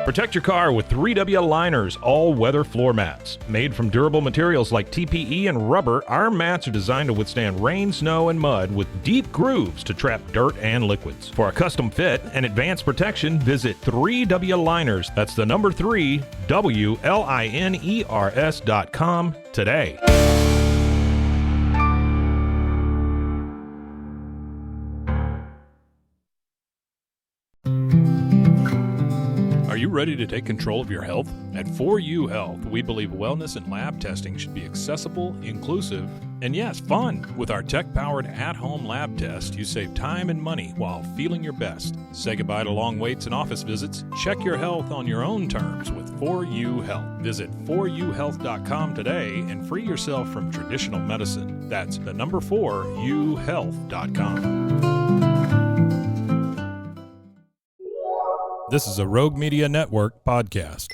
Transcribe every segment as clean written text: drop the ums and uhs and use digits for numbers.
Protect your car with 3W Liners all-weather floor mats. Made from durable materials like TPE and rubber, our mats are designed to withstand rain, snow, and mud with deep grooves to trap dirt and liquids. For a custom fit and advanced protection, visit 3W Liners. That's the number 3, WLINERS.com today. Are you ready to take control of your health? At 4U Health, we believe wellness and lab testing should be accessible, inclusive, and yes, fun. With our tech-powered at-home lab test, you save time and money while feeling your best. Say goodbye to long waits and office visits. Check your health on your own terms with 4U Health. Visit 4uhealth.com today and free yourself from traditional medicine. That's the number 4uhealth.com. This is a Rogue Media Network podcast.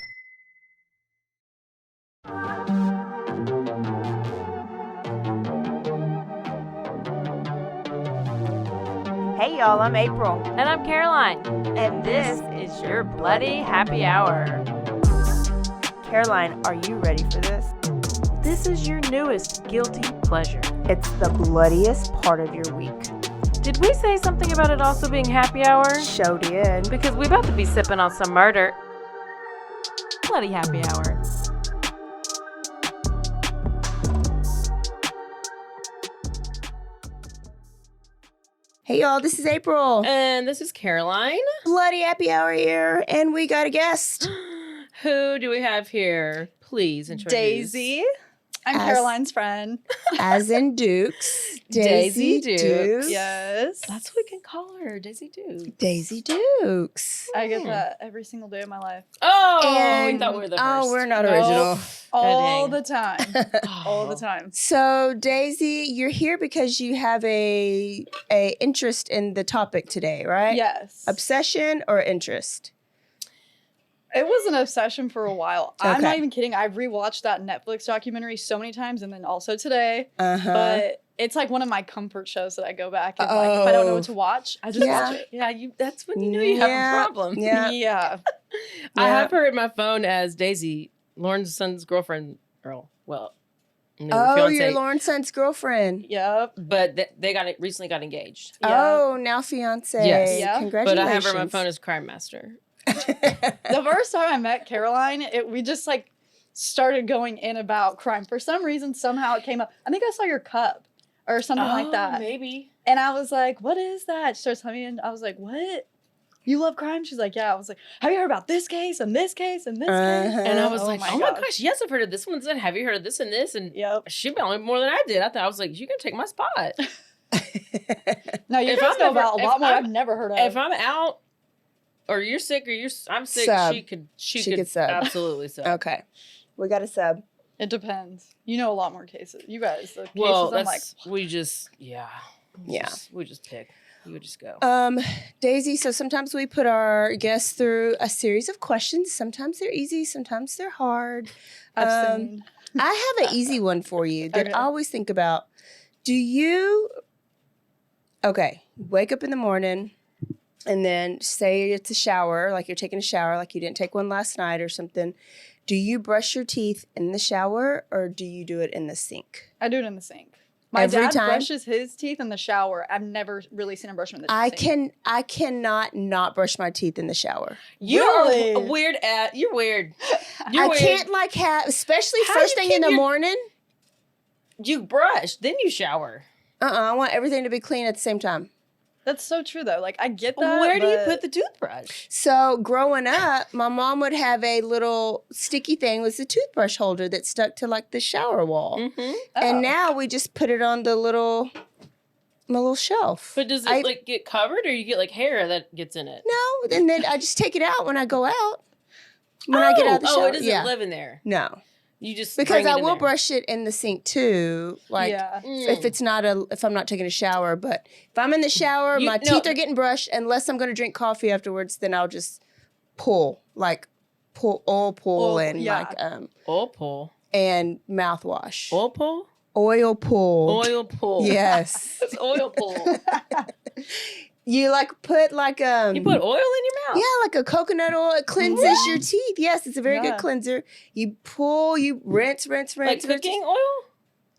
Hey y'all, I'm April. And I'm Caroline. And this is your Bloody Happy Hour. Caroline, are you ready for this? This is your newest guilty pleasure. It's the bloodiest part of your week. Did we say something about it also being happy hour? Show did. Because we about to be sipping on some murder. Bloody happy hour. Hey y'all, this is April. And this is Caroline. Bloody Happy Hour here, and we got a guest. Who do we have here? Please introduce. Daisy. I'm Caroline's friend. As in Dukes. Daisy Dukes. Yes. That's what we can call her, Daisy Dukes. Daisy Dukes. I get that every single day of my life. Oh, And- we thought we were the first. Oh, we're not original. All dang. the time. All the time. So, Daisy, you're here because you have a interest in the topic today, right? Yes. Obsession or interest? It was an obsession for a while. Okay. I'm not even kidding. I've rewatched that Netflix documentary so many times and then also today. Uh-huh. But it's like one of my comfort shows that I go back and like if I don't know what to watch, I just watch it. Yeah, that's when you know you have a problem. Yeah. Yeah. I have her in my phone as Daisy, Lauren's son's girlfriend, Earl. Well, no, Oh, fiance. you're Lauren's son's girlfriend. Yep. But they recently got engaged. Yeah. Oh, now fiance. Yes. Yeah. Congratulations. But I have her on my phone as Crime Master. The first time I met Caroline, we just like started going in about crime. For some reason, somehow it came up. I think I saw your cup or something like that. Maybe. And I was like, what is that? She starts telling me, and I was like, what? You love crime? She's like, yeah. I was like, have you heard about this case and this case and this case? And I was Oh like, my oh my gosh. gosh, yes, I've heard of this one. Then have you heard of this and this? And Yep. she found more than I did. I was like, you can take my spot. No, you If guys I'm know ever- about a if lot more I'm- I've never heard of. If I'm out or you're sick or I'm sick, Sub. she She could could sub. absolutely sub. Okay. We got a sub. It depends. You know a lot more cases. You guys, the cases, Well, I'm like, we just we just pick. You would just go. Daisy, so sometimes we put our guests through a series of questions. Sometimes they're easy, sometimes they're hard. I've seen. I have an easy one for you that Okay. I always think about. Wake up in the morning and then say it's a shower, like you're taking a shower, like you didn't take one last night or something. Do you brush your teeth in the shower or do you do it in the sink? I do it in the sink. My Every dad time? brushes his teeth in the shower. I've never really seen him brush them in the sink. I cannot not brush my teeth in the shower. You're Really? weird. You're weird. I can't especially How do first you thing in keep the your- morning. You brush, then you shower. I want everything to be clean at the same time. That's so true, though. Like, I get that. Where do you but- put the toothbrush? So growing up, my mom would have a little sticky thing with a toothbrush holder that stuck to like the shower wall. Mm-hmm. Oh. And now we just put it on my little shelf. But does it like get covered, or you get like hair that gets in it? No, and then I just take it out when I go out. When I get out of the shower. it doesn't live in there. No. You just Because bring it I in will there. brush it in the sink too. Like Yeah. if I'm not taking a shower, but if I'm in the shower, my teeth are getting brushed, unless I'm gonna drink coffee afterwards, then I'll just pull and Oil pull. and mouthwash. Oil pull? Oil pull. Oil pull. Yes. It's oil pull. You like put like You put oil in your mouth. yeah, like a coconut oil. It cleanses your teeth. Yes, it's a very Yeah. good cleanser. You pull, you rinse, Like rinse. cooking oil?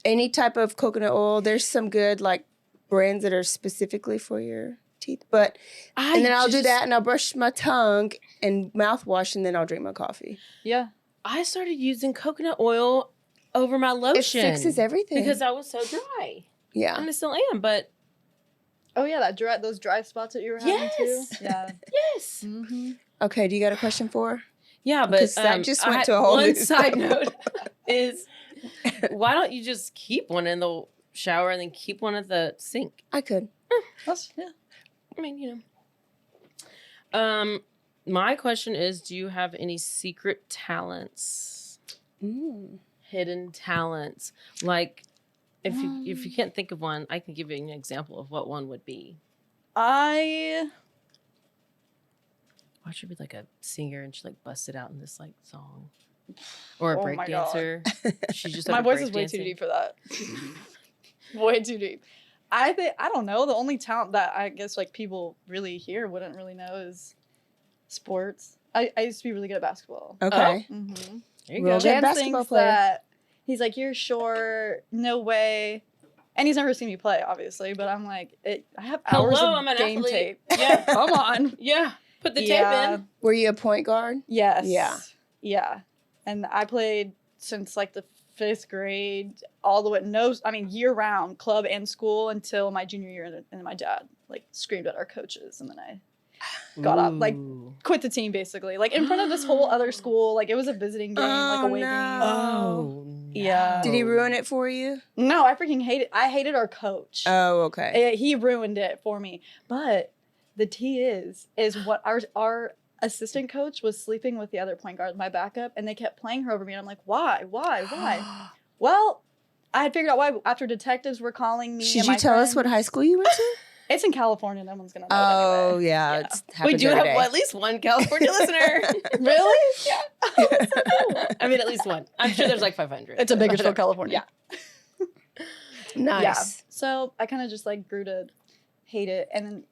Any type of coconut oil. There's some good like brands that are specifically for your teeth. But and then I'll do that and I'll brush my tongue and mouthwash and then I'll drink my coffee. Yeah. I started using coconut oil over my lotion. It fixes everything. Because I was so dry. yeah. And I still am, but Oh yeah, those dry spots that you were having too. Yes. Yeah. yes. Mm-hmm. Okay, do you got a question for? Yeah, but Because that just went to a whole one new side note is why don't you just keep one in the shower and then keep one at the sink? I could. Yeah. I mean, you know. My question is, do you have any secret talents? Hidden talents? Like if you can't think of one, I can give you an example of what one would be. I Watch her be like a singer and she like busted out in this like song. Or a Oh break my dancer. She's just my like voice is way too deep for that. Way too deep. I don't know. The only talent that I guess like people really here wouldn't really know is sports. I used to be really good at basketball. Okay. Mm-hmm. There you Real go. good Jan basketball thinks player. that he's like, you're short, no way. And he's never seen me play, obviously. But I'm like, I have hours Hello, of I'm an game athlete. tape. Yeah. Come on. Yeah. Put the Yeah. tape in. Were you a point guard? Yes. Yeah. Yeah. And I played since like the 5th grade all the way, year round, club and school until my junior year. And my dad like screamed at our coaches. And then I got up, like Ooh. quit the team basically, like in front of this whole other school. Like it was a visiting game, like Oh, away no. game. Oh. Yeah. Did he ruin it for you? No, I freaking hated our coach. Oh, okay. He ruined it for me. But the tea is what our assistant coach was sleeping with the other point guard, my backup, and they kept playing her over me. And I'm like, why? Well, I had figured out why after detectives were calling me. Should and you my tell us what friends. high school you went to? It's in California. No one's gonna know. Oh, it anyway. yeah. Yeah. It's We happens do every have day. at least one California listener. Really? Yeah. I mean, at least one. I'm sure there's like 500. It's a Bakersfield, California. Nice. Yeah. So I kind of just like grew to hate it, and then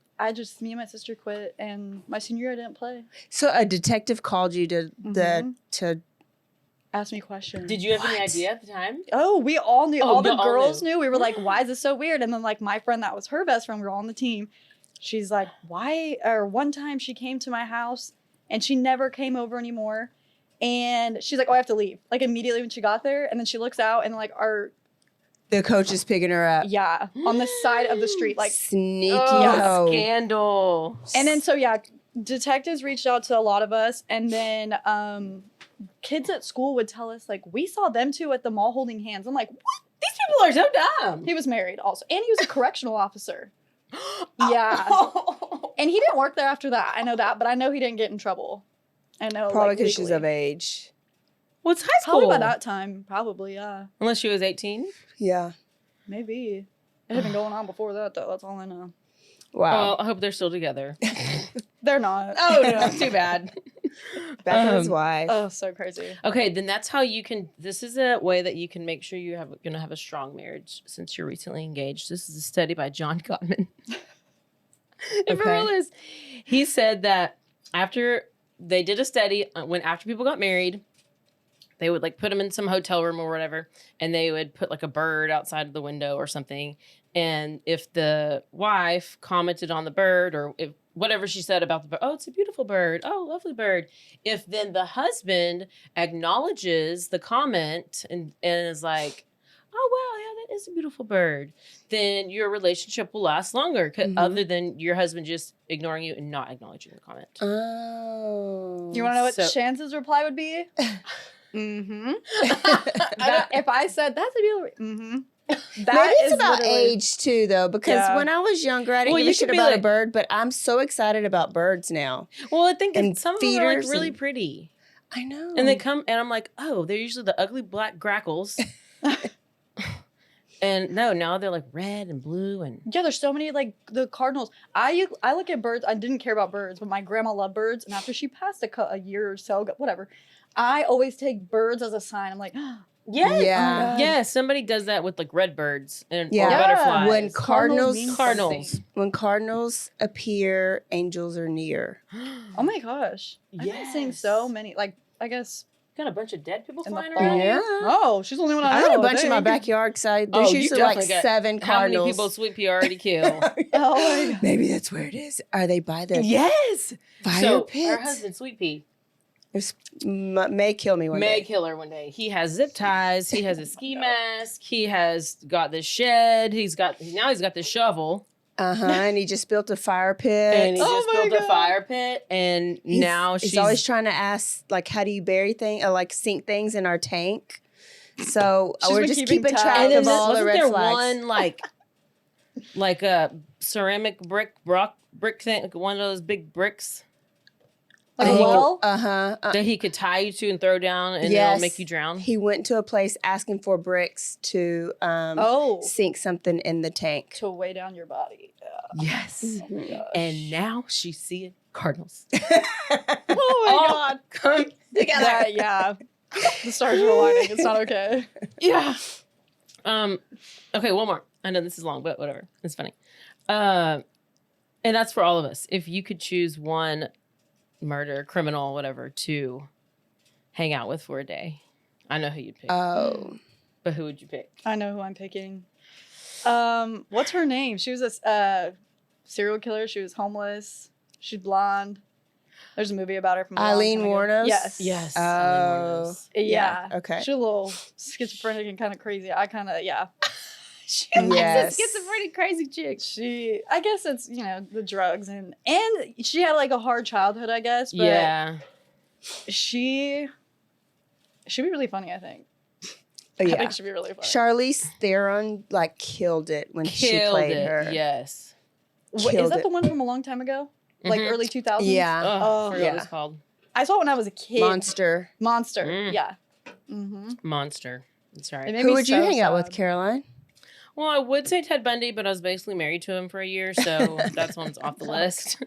me and my sister quit, and my senior year I didn't play. So a detective called you to to Ask me questions. Did you have any What? idea at the time? Oh, we all knew. Oh, All the y'all all girls knew. knew. We were like, why is this so weird? And then like my friend that was her best friend, we were all on the team. She's like, why? Or one time she came to my house and she never came over anymore. And she's like, oh, I have to leave. Like immediately when she got there. And then she looks out and like the coach is picking her up. on the side of the street. Like, Sneaky Oh, hoe. scandal. and then so yeah, detectives reached out to a lot of us. And then kids at school would tell us like, we saw them two at the mall holding hands. I'm like, what? These people are so dumb. He was married also. And he was a correctional officer. Yeah. And he didn't work there after that. I know that, but I know he didn't get in trouble. I know. Probably because like, she's legally. of age. What's high school? Probably by that time. Probably, yeah. Unless she was 18. Yeah. Maybe. It had been going on before that, though. That's all I know. Wow. Well, I hope they're still together. They're not. Oh, no. Too bad. Back his wife. Oh, so crazy. Okay, then that's how you can. This is a way that you can make sure you're going to have a strong marriage since you're recently engaged. This is a study by John Gottman. It for real is. He said that after they did a study, after people got married, they would like put them in some hotel room or whatever, and they would put like a bird outside of the window or something. And if the wife commented on the bird or if whatever she said about the bird, oh, it's a beautiful bird. Oh, lovely bird. If then the husband acknowledges the comment and is like, oh, wow, yeah, that is a beautiful bird, then your relationship will last longer other than your husband just ignoring you and not acknowledging the comment. Oh. You want to know what So- Chance's reply would be? Mm-hmm. If I said, that's a beautiful... Mm-hmm. Maybe it's about age too, though, because when I was younger, I didn't give a shit about a bird, but I'm so excited about birds now. Well, I think And some of them are like feeders really and- pretty. I know. And they come, and I'm like, oh, they're usually the ugly black grackles. And now they're like red and blue and Yeah, there's so many, like, the cardinals. I look at birds. I didn't care about birds, but my grandma loved birds. And after she passed a year or so ago, whatever, I always take birds as a sign. I'm like, Yes. Yeah. Yes. Somebody does that with like red birds and or Yeah. butterflies. When cardinals mean Cardinals. something. when cardinals appear, angels are near. Oh my gosh. I've been seeing so many, like, I guess Got a bunch of dead people in the flying fall. around. Yeah. Oh, she's the only one I I know. got a bunch in my think. backyard because there's Oh, you usually like definitely got 7 How many cardinals. people Sweet Pea already killed? Oh my God. Maybe that's where it is. Are they by the Yes. fire So pit? our husband, Sweet Pea, May kill me one may day. kill her one day. He has zip ties. He has a ski mask. He has got the shed. He's got the shovel. And he just built a fire pit. And he Oh just my built a God. fire pit. And now he's she's always trying to ask, like, how do you bury things, or like sink things in our tank? So She's we're been just keeping keeping tabs. track And then of all the wasn't red there flags. one like a ceramic brick thing, like one of those big bricks Like Oh, a well? that he could tie you to and throw down and Yes. it'll make you drown? He went to a place asking for bricks to sink something in the tank. To weigh down your body. Yeah. Yes. Mhm. And now she's seeing cardinals. Oh my God. Come together. Yeah. The stars are aligning. It's not okay. Yeah. Okay, one more. I know this is long, but whatever. It's funny. And that's for all of us. If you could choose one murder, criminal, whatever, to hang out with for a day, I know who you'd pick. Oh. But who would you pick? I know who I'm picking. What's her name? She was a serial killer. She was homeless. She's blonde. There's a movie about her from a long Eileen time ago. Wuornos? Yes. Yes. Oh. Eileen Wuornos. Yeah. Okay. She's a little schizophrenic and kind of crazy. I kind of, yeah. She's Yes. a schizophrenic crazy chick. I guess it's, the drugs and she had like a hard childhood, I guess. But Yeah. she'd be really funny, I think. Oh, I yeah. think she'd be really funny. Charlize Theron like killed it when she Killed played it. her. Yes. Wait, is Killed that it. the one from a long time ago? Like Mhm. early 2000s? Yeah. Oh, Oh, I forgot yeah. what it's called. I saw it when I was a kid. Monster. Monster. Mm. Yeah. Mm-hmm. Monster. That's right. Who would you hang out with, Caroline? Well, I would say Ted Bundy, but I was basically married to him for a year, so that's one's off the list.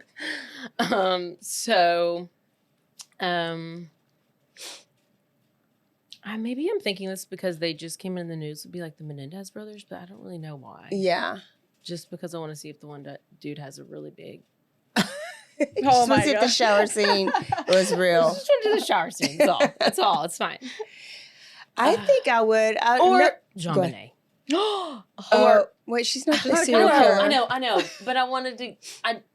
Maybe I'm thinking this because they just came in the news. Would be like the Menendez brothers, but I don't really know why. Yeah. Just because I want to see if the one dude has a really big. Just my want to see if the gosh. shower scene was real. Just want to do the shower scene. That's all. That's all. It's fine. I think I would. John go ahead. Bonet. Wait, she's not the I serial killer. I know. But I wanted to.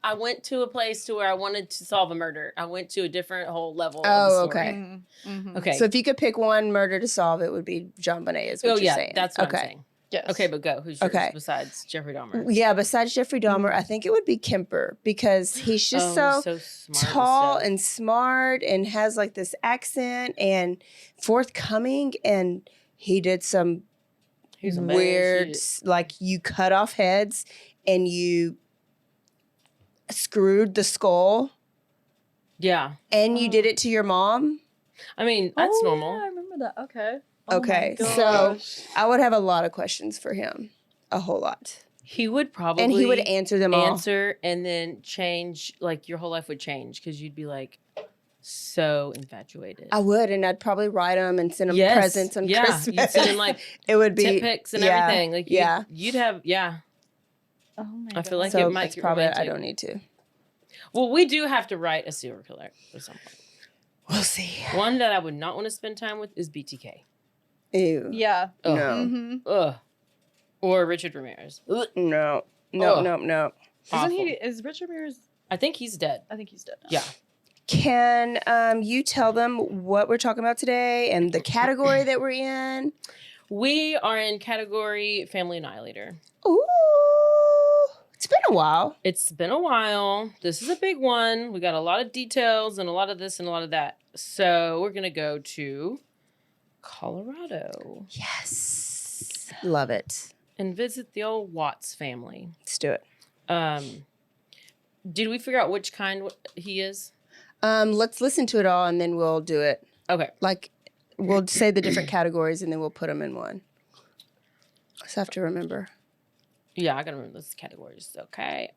I went to a place to where I wanted to solve a murder. I went to a different whole level. Oh, of the story. okay. Mm-hmm. Okay. So if you could pick one murder to solve, it would be John Bonet, is what you're saying. That's what okay. I'm saying. Yes. Okay, but go. Who's yours Okay. besides Jeffrey Dahmer? Yeah, besides Jeffrey Dahmer, I think it would be Kemper because he's just so smart tall stuff. and smart and has like this accent and forthcoming, and he did some He's a badass weird, shit. like you cut off heads and you screwed the skull Yeah. and you did it to your mom. I mean, that's normal. Yeah, I remember that. Okay. Okay, my so gosh. I would have a lot of questions for him, a whole lot, He would probably and he would answer them all. answer and then change. Like your whole life would change because you'd be like so infatuated. I would, and I'd probably write them and send them Yes. presents on Yeah. Christmas. You'd send him like it would be tip pics and yeah, everything. Like yeah. you'd have Oh my I feel like So it might it's get probably romantic. I don't need to. Well, we do have to write a serial killer at some point. We'll see. One that I would not want to spend time with is BTK. Ew. Yeah. Ugh. No. Mm-hmm. Ugh. Or Richard Ramirez. Ugh. No. Awful. Is Richard Ramirez? I think he's dead. I think he's dead now. Yeah. Can you tell them what we're talking about today and the category that we're in? We are in category Family Annihilator. Ooh, it's been a while. It's been a while. This is a big one. We got a lot of details and a lot of this and a lot of that. So we're going to go to Colorado Yes, love it. and visit the old Watts family. Let's do it. Did we figure out which kind he is? Let's listen to it all and then we'll do it. Okay. Like, we'll say the different categories and then we'll put them in one. Just have to remember. Yeah, I got to remember those categories. Okay.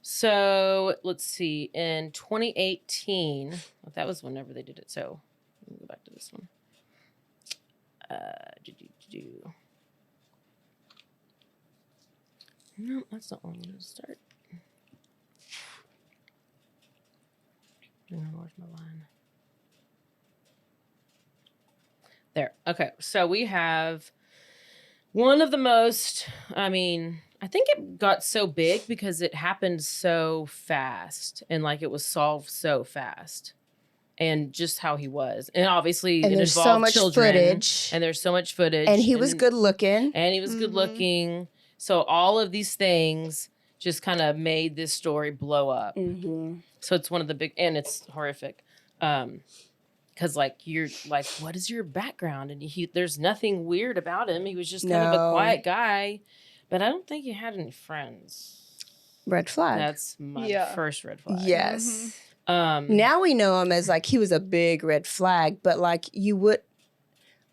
So let's see. In 2018, that was whenever they did it. So let me go back to this one. No, that's not where I'm going to start. Where's my line? There. Okay. So we have one of the most, I think it got so big because it happened so fast and like it was solved so fast. And just how he was. And obviously And it there's involved so much children. footage. And there's so much footage. And he was good looking. And he was good looking. So all of these things just kind of made this story blow up. Mm-hmm. So it's one of the big, and it's horrific. Because like you're like, what is your background? And there's nothing weird about him. He was just kind of a quiet guy. But I don't think he had any friends. Red flag. That's my first red flag. Yes. Now we know him as like he was a big red flag, but like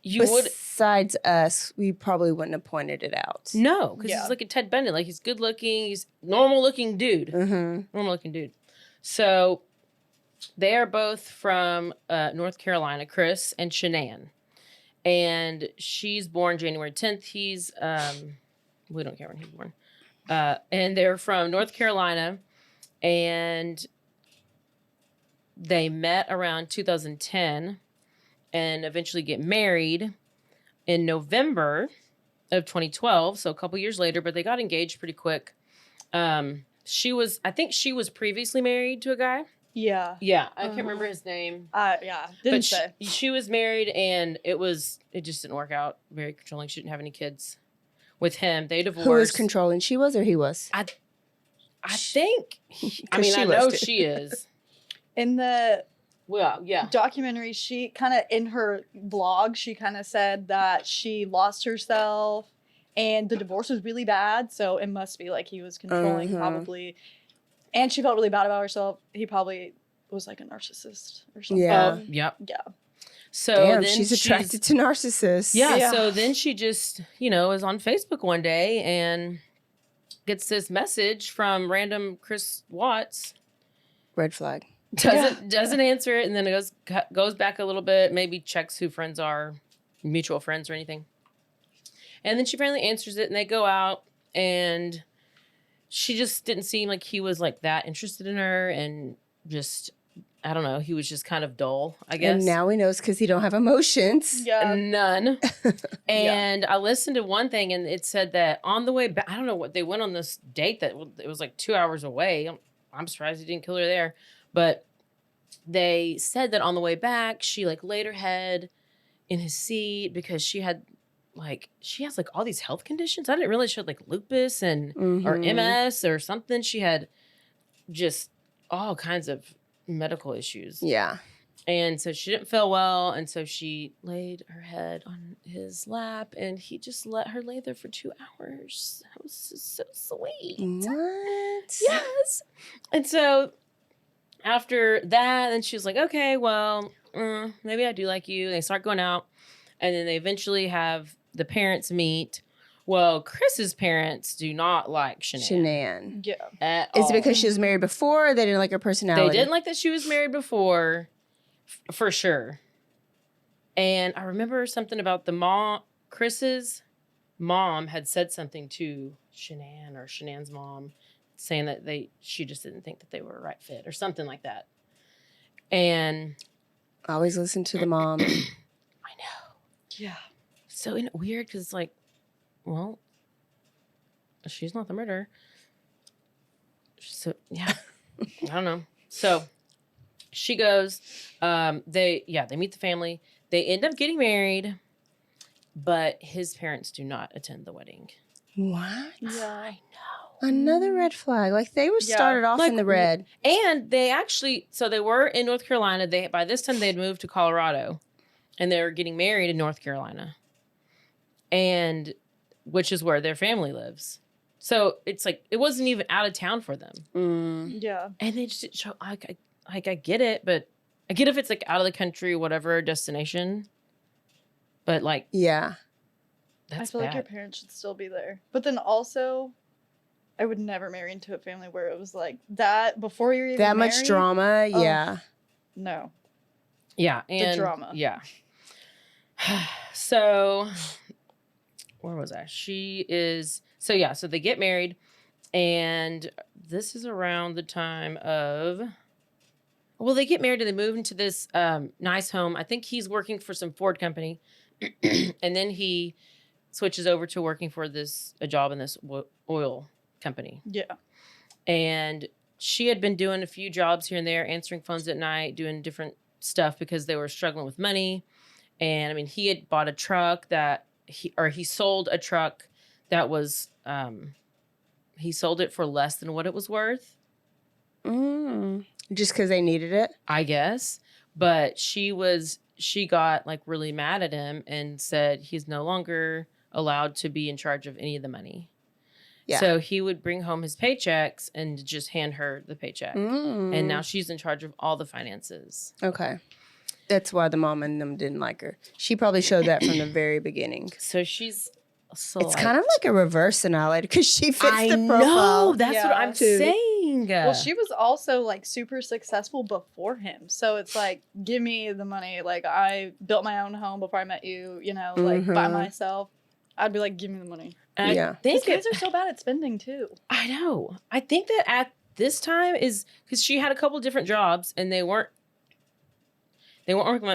besides us, we probably wouldn't have pointed it out. No, because he's like a Ted Bundy. Like he's good looking. He's normal looking dude. Mm-hmm. Normal looking dude. So they are both from North Carolina, Chris and Shanann. And she's born January 10th. He's we don't care when he's born. And they're from North Carolina, and they met around 2010 and eventually get married in November of 2012. So a couple years later, but they got engaged pretty quick. I think she was previously married to a guy. Yeah. Yeah. I can't remember his name. Didn't say. She was married and it just didn't work out. Very controlling. She didn't have any kids with him. They divorced. Who was controlling? She was or he was? I think. I know she is. In the documentary, she kind of, in her vlog, she kind of said that she lost herself and the divorce was really bad. So it must be like he was controlling probably. And she felt really bad about herself. He probably was like a narcissist or something. Yeah. Yep. Yeah. So damn, then she's attracted to narcissists. Yeah. So then she just, is on Facebook one day and gets this message from random Chris Watts. Red flag. Doesn't answer it, and then it goes back a little bit, maybe checks who friends are, mutual friends or anything. And then she finally answers it, and they go out, and she just didn't seem like he was like that interested in her, and just, I don't know, he was just kind of dull, I guess. And now we know it's because he don't have emotions. Yeah. None. And I listened to one thing, and it said that on the way back, I don't know what, they went on this date that it was like 2 hours away. I'm surprised he didn't kill her there. But they said that on the way back, she like laid her head in his seat because she has like all these health conditions. I didn't realize she had like lupus and or MS or something. She had just all kinds of medical issues. Yeah. And so she didn't feel well. And so she laid her head on his lap and he just let her lay there for 2 hours. That was just so sweet. What? Yes. And so after that, then she was like, okay, well, maybe I do like you. They start going out. And then they eventually have the parents meet. Well, Chris's parents do not like Shanann. Yeah. At Is all. it because she was married before or they didn't like her personality? They didn't like that she was married before, for sure. And I remember something about Chris's mom had said something to Shanann or Shanann's mom, saying that she just didn't think that they were a right fit or something like that. And always listen to the mom. I know. Yeah. So isn't it weird? Because it's like, well, she's not the murderer. So yeah, I don't know. So she goes. They meet the family. They end up getting married, but his parents do not attend the wedding. What? Yeah. I know. Another red flag. Like they were started off in the red. And they actually, so they were in North Carolina. By this time they had moved to Colorado, and they were getting married in North Carolina, and which is where their family lives. So it's like it wasn't even out of town for them. Yeah. And they just didn't show. I get it, but I get if it's like out of the country, whatever destination. But like, yeah, that's I feel bad. like your parents should still be there. But then also, I would never marry into a family where it was like that before you're even that married. much drama. Oh, yeah. No. Yeah, and drama. Yeah. So where was I? So they get married, and this is around the time of, well, they get married and they move into this nice home. I think he's working for some Ford company, and then he switches over to working for a job in this oil company. Yeah. And she had been doing a few jobs here and there, answering phones at night, doing different stuff because they were struggling with money. And I mean, he had bought a truck that he sold a truck that was, he sold it for less than what it was worth. Just because they needed it? I guess. But she got like really mad at him and said he's no longer allowed to be in charge of any of the money. Yeah. So he would bring home his paychecks and just hand her the paycheck. And now she's in charge of all the finances. Okay. That's why the mom and them didn't like her. She probably showed that from the very beginning. So she's it's kind of like a reverse Annihilator because she fits the profile. No, that's what I'm saying. Well, she was also like super successful before him. So it's like, give me the money. Like I built my own home before I met you, like by myself. I'd be like, give me the money. And I think kids are so bad at spending too. I know. I think that at this time is because she had a couple different jobs and they weren't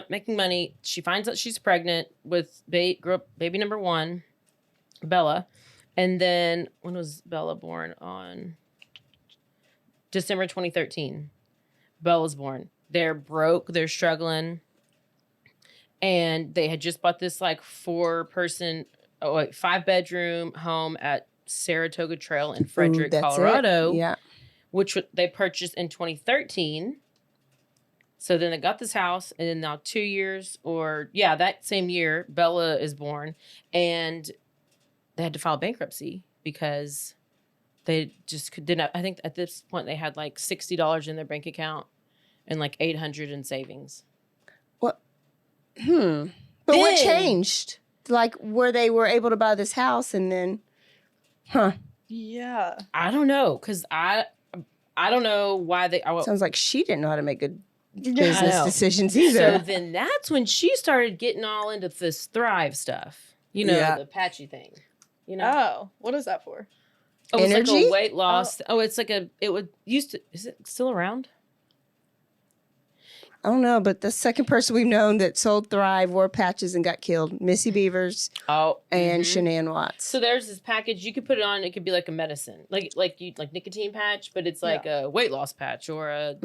making money. She finds out she's pregnant with baby number 1, Bella. And then when was Bella born? On December 2013. Bella's born. They're broke. They're struggling. And they had just bought this like 5-bedroom home at Saratoga Trail in Frederick, Colorado. Yeah. Which they purchased in 2013. So then they got this house, and then now 2 years, that same year, Bella is born, and they had to file bankruptcy because they just didn't. I think at this point they had like $60 in their bank account and like $800 in savings. What? But what changed? Like where they were able to buy this house, and then, Yeah. I don't know, because I don't know why they. Sounds like she didn't know how to make good business decisions either. So then that's when she started getting all into this Thrive stuff. The patchy thing. Oh, what is that for? Oh, it's like a weight loss. It's like is it still around? I don't know, but the second person we've known that sold Thrive wore patches and got killed, Missy Beavers and Shanann Watts. So there's this package you could put it on. It could be like a medicine, like nicotine patch, but it's like a weight loss patch or a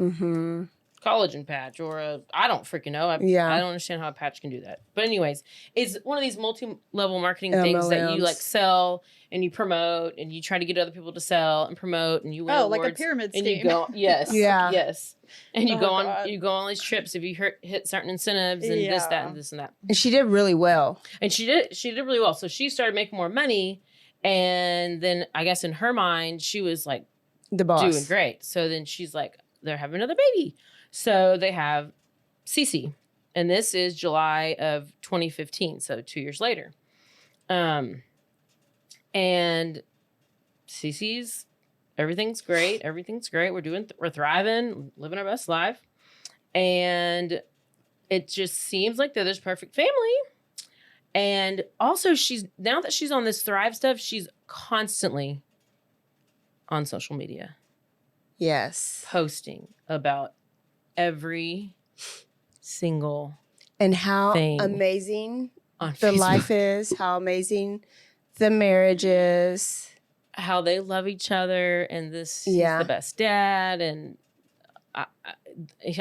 collagen patch or I don't freaking know. I don't understand how a patch can do that. But anyways, it's one of these multi-level marketing things that you like sell and you promote and you try to get other people to sell and promote and you win awards. Like a pyramid scheme. And you go, yes, yes. And you go on these trips if you hit certain incentives and this, that, and this and that. And she did really well. And she did really well. So she started making more money, and then I guess in her mind she was like the boss, doing great. So then she's like, they're having another baby. So they have Cece, and this is July of 2015, so 2 years later. And Cece's, everything's great. We're thriving, living our best life. And it just seems like they're this perfect family. And also now that she's on this Thrive stuff, she's constantly on social media. Yes. Posting about every single and how thing amazing on the Facebook. life is, how amazing the marriage is, how they love each other, and he's the best dad, and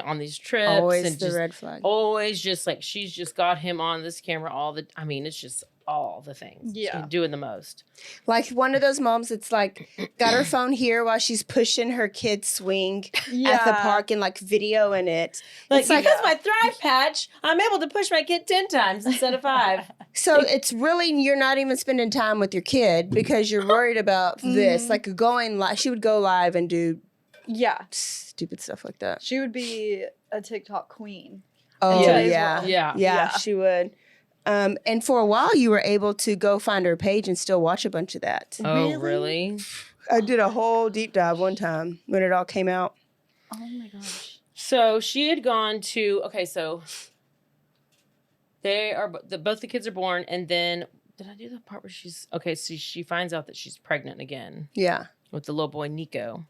on these trips, always and the red flag, always just like she's just got him on this camera it's just all the things. She's doing the most. Like one of those moms that's like got her phone here while she's pushing her kid's swing at the park and like videoing it. Like because my Thrive patch, I'm able to push my kid 10 times instead of 5. So it's really, you're not even spending time with your kid because you're worried about this. Like going live, she would go live and do stupid stuff like that. She would be a TikTok queen. Oh yeah, she would. And for a while, you were able to go find her page and still watch a bunch of that. Oh, really? I did a whole deep dive one time when it all came out. Oh, my gosh. So she had gone to, so both the kids are born, and then did I do the part where she's okay? So she finds out that she's pregnant again. Yeah. With the little boy Nico,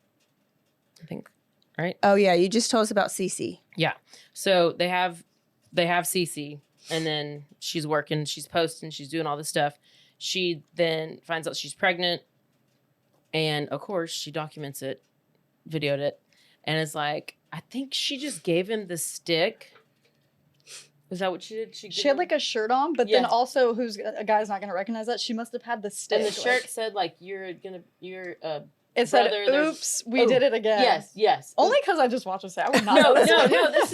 I think, right? Oh yeah, you just told us about Cece. Yeah. So they have Cece, and then she's working, she's posting, she's doing all this stuff. She then finds out she's pregnant, and of course she documents it, videoed it, and is like, I think she just gave him the stick. Is that what she did? She had like a shirt on, but then also, who's a guy's not gonna recognize that. She must have had the stick. And the shirt said like, It said, "Oops, we did it again." Yes. Only because I just watched this. I would not. No.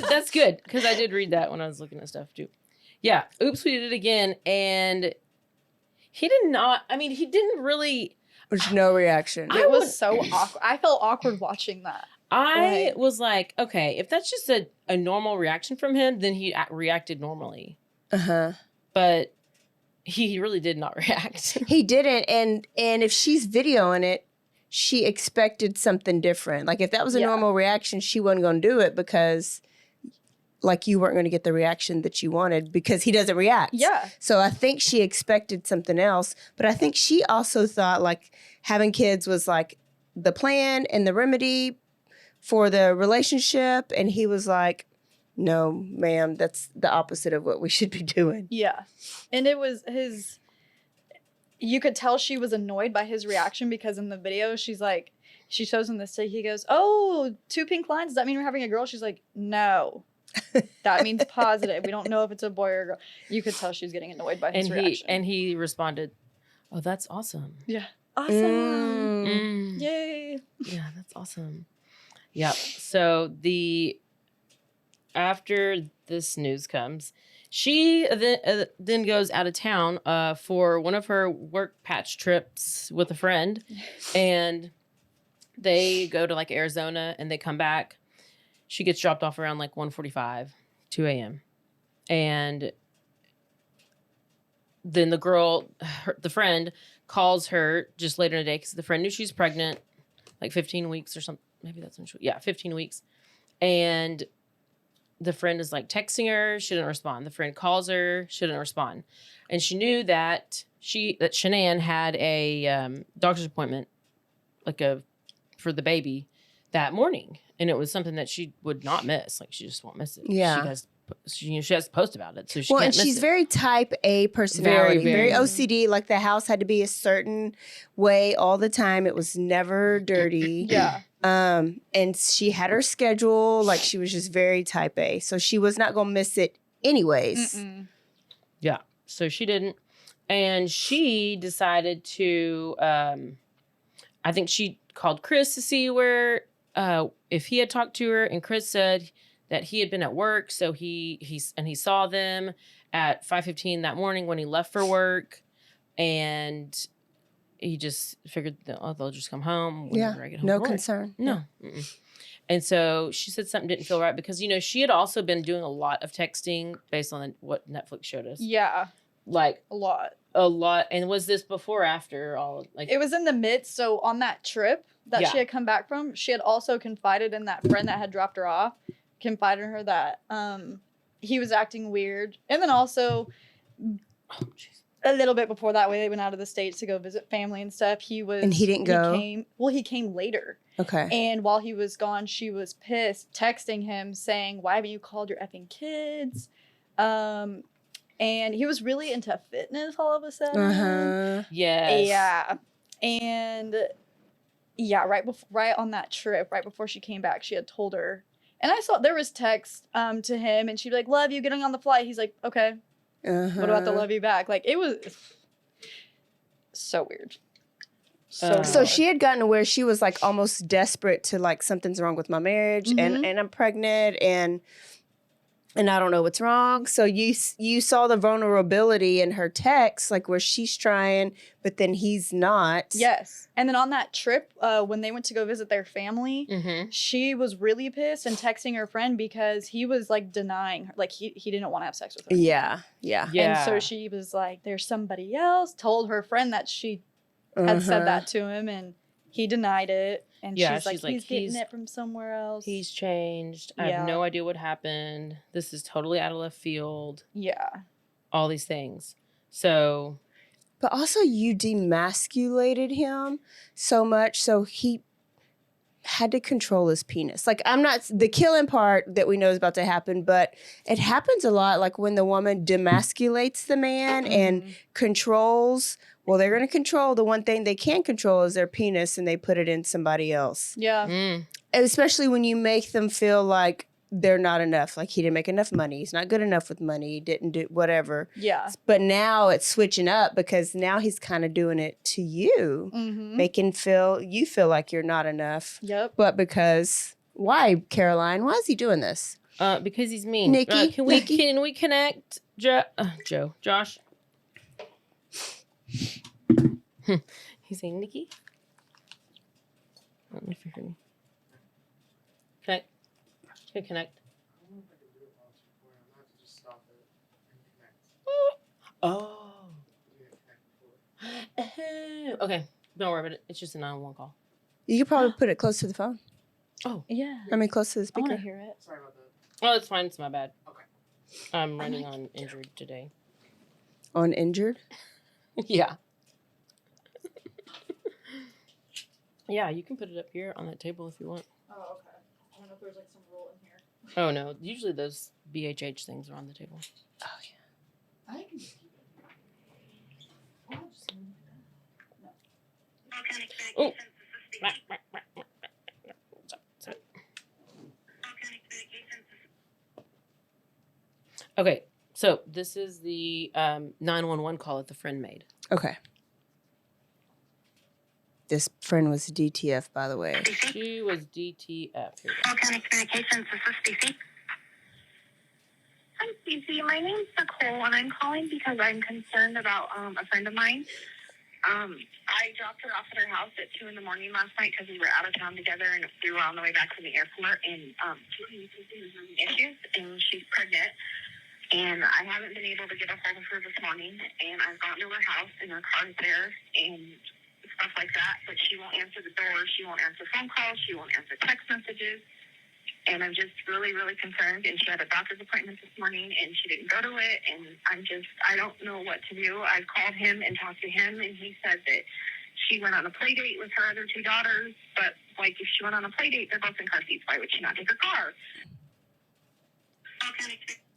That's good because I did read that when I was looking at stuff too. Yeah. Oops, we did it again, and he did not. I mean, he didn't really. There's no reaction. It was so awkward. I felt awkward watching that. I was like, okay, if that's just a normal reaction from him, then he reacted normally. But he really did not react. He didn't, and if she's videoing it, she expected something different. Like if that was a normal reaction, she wasn't going to do it because, like, you weren't going to get the reaction that you wanted because he doesn't react. Yeah. So I think she expected something else, but I think she also thought like having kids was like the plan and the remedy for the relationship, and he was like, no, ma'am, that's the opposite of what we should be doing. Yeah. And it was you could tell she was annoyed by his reaction because in the video, she's like, she shows him this, he goes, oh, 2 pink lines, does that mean we're having a girl? She's like, no. That means positive. We don't know if it's a boy or a girl. You could tell she's getting annoyed by his reaction. And he responded, oh, that's awesome. Yeah. Awesome. Yay. Yeah, that's awesome. Yep. So after this news comes, she then goes out of town for one of her work patch trips with a friend, and they go to like Arizona, and they come back. She gets dropped off around like 1:45, 2 a.m. And then the friend calls her just later in the day because the friend knew she's pregnant, like 15 weeks or something. Maybe that's when 15 weeks. And the friend is like texting her, she didn't respond. The friend calls her, she didn't respond. And she knew that Shanann had a doctor's appointment, for the baby that morning. And it was something that she would not miss. Like she just won't miss it. Yeah. She has to post about it. So she can't and miss she's it. very type A personality, Very, very OCD. Like the house had to be a certain way all the time. It was never dirty. Yeah. And she had her schedule. Like she was just very type A. So she was not going to miss it anyways. Mm-mm. Yeah. So she didn't. And she decided to, I think she called Chris to see if he had talked to her, and Chris said that he had been at work, so he saw them at 5:15 that morning when he left for work, and he just figured that they'll just come home whenever I get home. No concern. No. Mm-mm. And so she said something didn't feel right because she had also been doing a lot of texting based on what Netflix showed us. Yeah. Like a lot. And was this before or after all? Like it was in the midst. So on that trip that she had come back from, she had also confided in that friend that had dropped her off, confided in her that he was acting weird. And then also a little bit before that, way they went out of the States to go visit family and stuff. He didn't go. He came later. Okay. And while he was gone, she was pissed, texting him saying, why haven't you called your effing kids? And he was really into fitness all of a sudden. Yes. Yeah. And yeah, right on that trip, right before she came back, she had told her. And I saw there was text to him, and she'd be like, love you, getting on the flight. He's like, okay. What about the love you back? Like, it was so weird. So she had gotten to where she was like almost desperate to like, something's wrong with my marriage, and I'm pregnant, and I don't know what's wrong. So you saw the vulnerability in her text, like where she's trying, but then he's not. Yes. And then on that trip, when they went to go visit their family, she was really pissed and texting her friend because he was like denying her, like he didn't want to have sex with her. Yeah. And so she was like, there's somebody else, told her friend that she had said that to him, and he denied it. And she's like, he's getting it from somewhere else. He's changed. I have no idea what happened. This is totally out of left field. Yeah. all these things. So, But also you demasculated him so much so he had to control his penis. Like, I'm not the killing part that we know is about to happen, but it happens a lot. Like when the woman demasculates the man and controls, well, they're going to control the one thing they can control is their penis, and they put it in somebody else. Yeah. And especially when you make them feel like they're not enough. Like he didn't make enough money. He's not good enough with money. He didn't do whatever. Yeah. But now it's switching up because now he's kind of doing it to you, making you feel like you're not enough. Yep. But because why, Caroline? Why is he doing this? because he's mean. Nikki? Can we connect Josh? He's saying Nikki. I don't know if you heard me. Connect. Okay, connect. Oh. Okay. Don't worry about it. It's just a 911 call. You could probably put it close to the phone. Oh. Yeah. I mean, close to the I want speaker. to hear it. Sorry about that. Oh, it's fine. It's my bad. Okay. I'm running on injured today. On injured? Yeah. Yeah, you can put it up here on that table if you want. Oh, okay. I don't know if there's like some rule in here. Oh, no. Usually those BHH things are on the table. Oh, yeah. I can just keep it. Oh, just leave it. Oh. Okay, so this is the 911 call that the friend made. Okay. This friend was DTF, by the way. She was DTF. Here we go. County Communications, this is Stacey. Hi, Stacey. My name's Nicole, and I'm calling because I'm concerned about a friend of mine. I dropped her off at her house at 2 in the morning last night because we were out of town together, and we were on the way back from the airport, and she was having issues, and she's pregnant. And I haven't been able to get a hold of her this morning, and I've gone to her house, and her car's there, and stuff like that, but she won't answer the door, she won't answer phone calls, she won't answer text messages, and I'm just really, really concerned. And she had a doctor's appointment this morning, and she didn't go to it, and I don't know what to do. I called him and talked to him, and he said that she went on a play date with her other 2 daughters, but, like, if she went on a play date, they're both in car seats, why would she not take her car?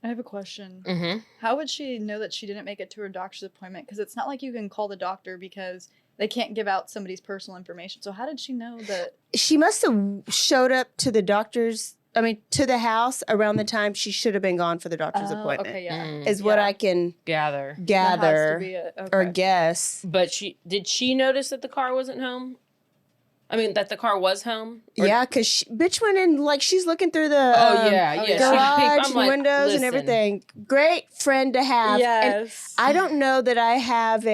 I have a question. Mm-hmm. How would she know that she didn't make it to her doctor's appointment? Because it's not like you can call the doctor because they can't give out somebody's personal information. So how did she know that? She must have showed up to the to the house around the time she should have been gone for the doctor's appointment. Okay, yeah. Is what I can Gather. That has to gather be it. or Okay. guess. But did she notice that the car wasn't home? I mean, that the car was home? Or- Yeah, because bitch went in, like, she's looking through the yeah. yeah. garage I'm like, windows listen. and everything. Great friend to have. And Yes. I don't know that I have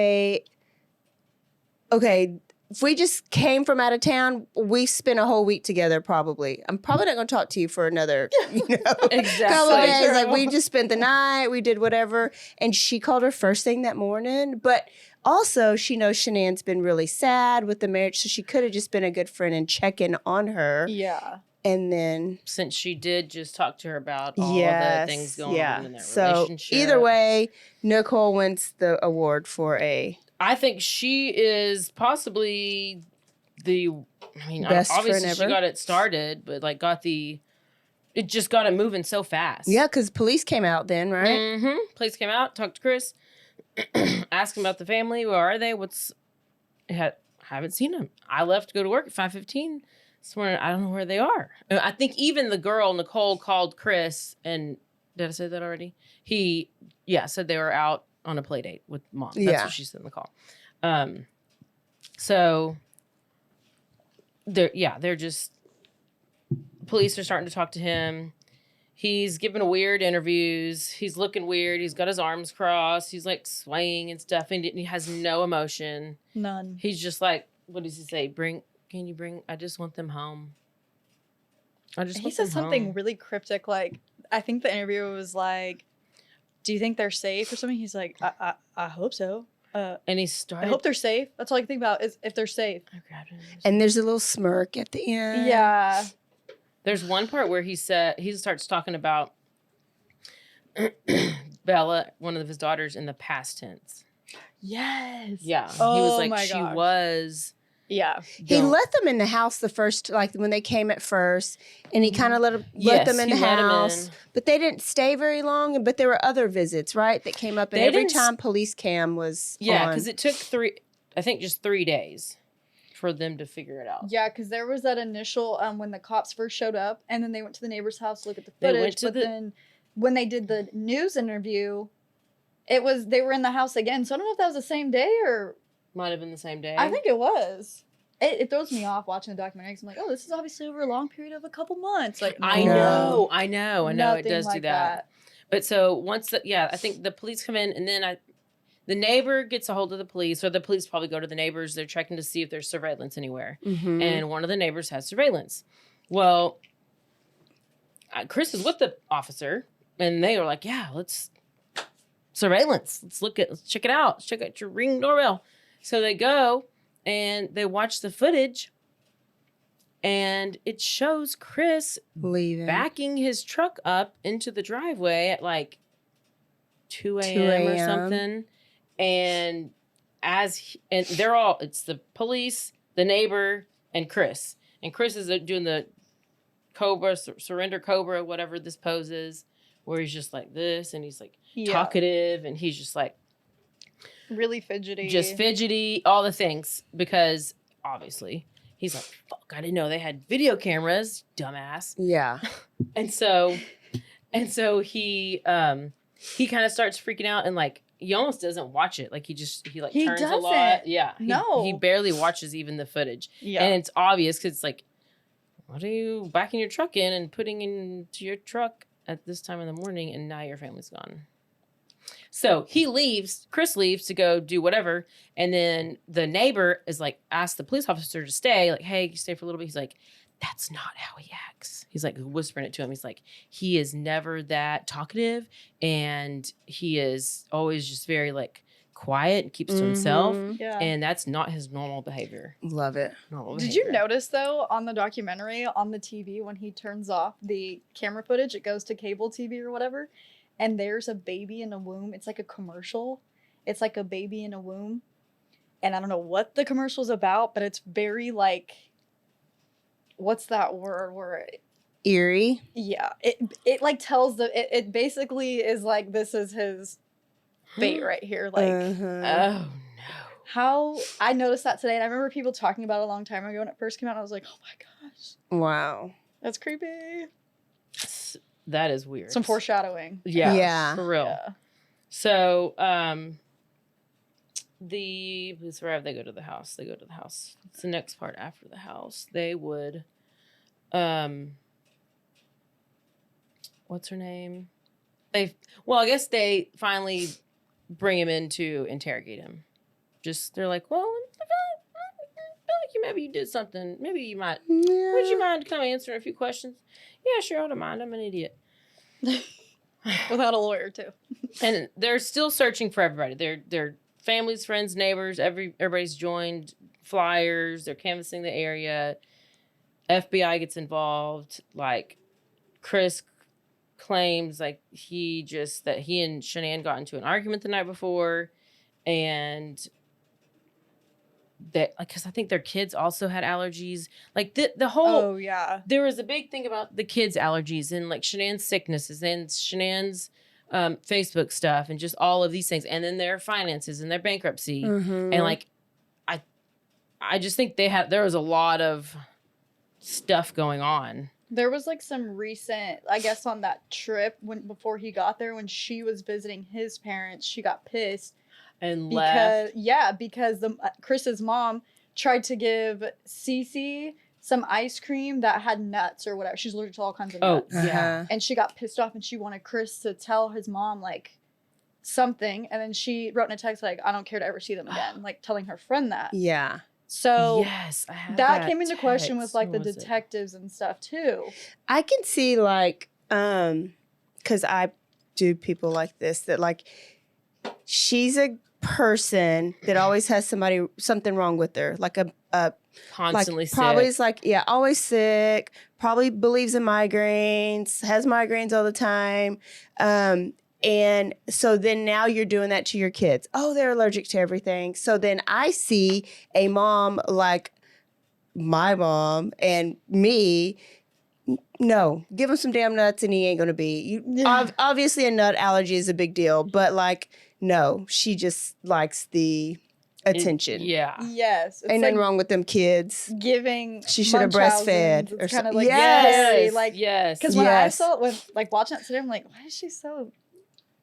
okay, if we just came from out of town, we spent a whole week together probably. I'm probably not going to talk to you for another, Exactly. couple of days. True. Like, we just spent the night, we did whatever. And she called her first thing that morning. But also, she knows Shanann's been really sad with the marriage, so she could have just been a good friend and check in on her. Yeah. And then, Since she did just talk to her about all yes, the things going yeah. on in their So relationship. either way, Nicole wins the award for I think she is possibly Best obviously friend she ever. got it started, but like it just got it moving so fast. yeah, because police came out then, right? Mm-hmm. Police came out, talked to Chris, asked him about the family. Where are they? Haven't seen them. I left to go to work at 5:15. This morning, I don't know where they are. I think even the girl, Nicole, called Chris, and did I say that already? He, said they were out on a play date with mom. That's Yeah. what she said in the call. So they're just, police are starting to talk to him. He's giving weird interviews. He's looking weird. He's got his arms crossed. He's like swaying and stuff, and he has no emotion. None. He's just like, what does he say? I just want them home. He says something really cryptic. Like, I think the interviewer was like, do you think they're safe or something? He's like, I hope so. And he I started. hope they're safe. That's all I can think about is if they're safe. I grabbed him. And there's a little smirk at the end. Yeah. There's one part where he starts talking about Bella, one of his daughters, in the past tense. Yes. Yeah. He Oh was like, my she gosh. was. Yeah. He let them in the house the first, like when they came at first, and he kind of let Yes, them in he the let 'em house. in. But they didn't stay very long. But there were other visits, right, that came up, and They every didn't time police cam was Yeah, on. because it took just 3 days for them to figure it out. Yeah, because there was that initial when the cops first showed up, and then they went to the neighbor's house to look at the They footage. went to But the- then when they did the news interview, they were in the house again. So I don't know if that was the same day or Might have been the same day. I think it was. It throws me off watching the documentary because I'm like, oh, this is obviously over a long period of a couple months. Like, I no, know. It nothing does like do that. But so once I think the police come in, and then the neighbor gets a hold of the police, or the police probably go to the neighbors. They're checking to see if there's surveillance anywhere. Mhm. And one of the neighbors has surveillance. Well, Chris is with the officer, and they are like, yeah, let's surveillance. Let's check it out. Let's check out your Ring doorbell. So they go and they watch the footage, and it shows Chris leaving. backing his truck up into the driveway at like 2 2 a.m. or a.m.. something. And it's the police, the neighbor, and Chris. And Chris is doing the Cobra, surrender Cobra, whatever this pose is, where he's just like this, and he's like talkative, and he's just like really fidgety. Just fidgety, all the things, because obviously he's like, fuck, I didn't know they had video cameras, dumbass. Yeah. And so he kind of starts freaking out, and like he almost doesn't watch it. Like he turns a lot. doesn't. Yeah. No. He barely watches even the footage. Yeah. And it's obvious because it's like, what are you backing your truck in and putting into your truck at this time in the morning, and now your family's gone? So Chris leaves to go do whatever. And then the neighbor is like, asks the police officer to stay. Like, hey, can you stay for a little bit? He's like, that's not how he acts. He's like whispering it to him. He's like, he is never that talkative. And he is always just very like quiet and keeps to himself. Yeah. And that's not his normal behavior. Love it. Did you notice though on the documentary on the TV when he turns off the camera footage, it goes to cable TV or whatever, and there's a baby in a womb. It's like a commercial. It's like a baby in a womb. And I don't know what the commercial's about, but it's very like, what's that word? Eerie. Yeah. It like tells it basically is like, this is his fate right here. Like, Oh no. how I noticed that today, and I remember people talking about it a long time ago when it first came out. And I was like, oh my gosh, Wow. that's creepy. That is weird. Some foreshadowing. Yeah. For real. Yeah. So, where have they go to the house? They go to the house. It's the next part after the house. They would, what's her name? I guess they finally bring him in to interrogate him. They're like, well, I feel like maybe you did something. Maybe you might. Yeah. Would you mind kind of answering a few questions? Yeah, sure, I don't mind. I'm an idiot. Without a lawyer too. And they're still searching for everybody. They're families, friends, neighbors. Everybody's joined. Flyers. They're canvassing the area. FBI gets involved. Like Chris claims like he and Shanann got into an argument the night before, and that because I think their kids also had allergies. Like the whole. Oh yeah. There was a big thing about the kids' allergies and like Shanann's sicknesses and Shanann's Facebook stuff and just all of these things, and then their finances and their bankruptcy, and like I just think there was a lot of stuff going on. There was like some recent, I guess, on that trip before he got there, when she was visiting his parents, she got pissed And left. because Chris's mom tried to give Cece some ice cream that had nuts or whatever. She's allergic to all kinds of nuts. Yeah. And she got pissed off and she wanted Chris to tell his mom like something. And then she wrote in a text like, I don't care to ever see them again. Like telling her friend that. Yeah. So Yes, I have that came into question with like the What was it? detectives and stuff too. I can see like, because I do people like this, that like she's a person that always has something wrong with her, like a Constantly like, sick. probably is like, yeah, always sick, probably believes in migraines, has migraines all the time. And so then now you're doing that to your kids. Oh, they're allergic to everything. So then I see a mom like my mom and me. No, give him some damn nuts and he ain't going to be. Obviously, a nut allergy is a big deal, but like, no, she just likes the attention. Yeah. Yes. It's Ain't like nothing wrong with them kids. giving. She should have breastfed. It's kind of like yes. scary. Like, yes. because when I saw it with like watching it today, I'm like, why is she so?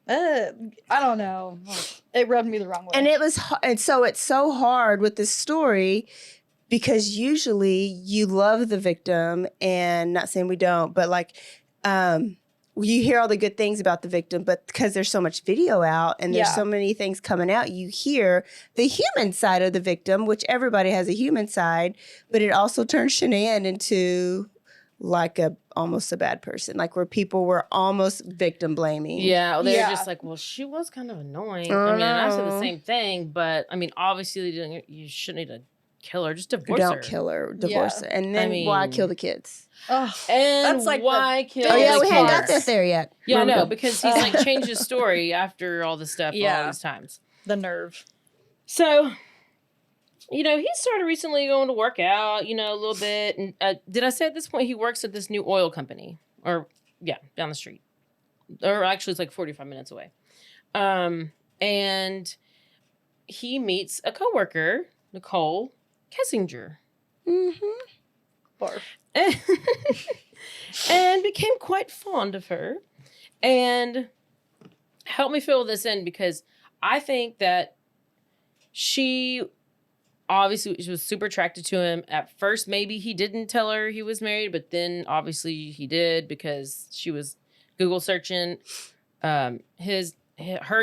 I don't know. It rubbed me the wrong way. And and so it's so hard with this story because usually you love the victim, and not saying we don't, but like you hear all the good things about the victim, but because there's so much video out and there's so many things coming out, you hear the human side of the victim, which everybody has a human side, but it also turns Shanann into like almost a bad person, like where people were almost victim blaming. Yeah, well, they're just like, well, she was kind of annoying. I mean, I said the same thing, but I mean, obviously, you shouldn't need to kill her. Just divorce her. Don't kill her. Divorce her. And then why kill the kids? Oh, and that's like why kill Oh, yeah, the we haven't got kids? that there yet. Yeah, no, because he's like changed his story after all this stuff all these times. The nerve. So, he started recently going to work out, a little bit. And did I say at this point he works at this new oil company? Or, down the street. Or actually, it's like 45 minutes away. And he meets a coworker, Nicole Kessinger. Mm-hmm. Barf. And became quite fond of her. And help me fill this in because I think that she was super attracted to him. At first, maybe he didn't tell her he was married, but then obviously he did because she was Google searching her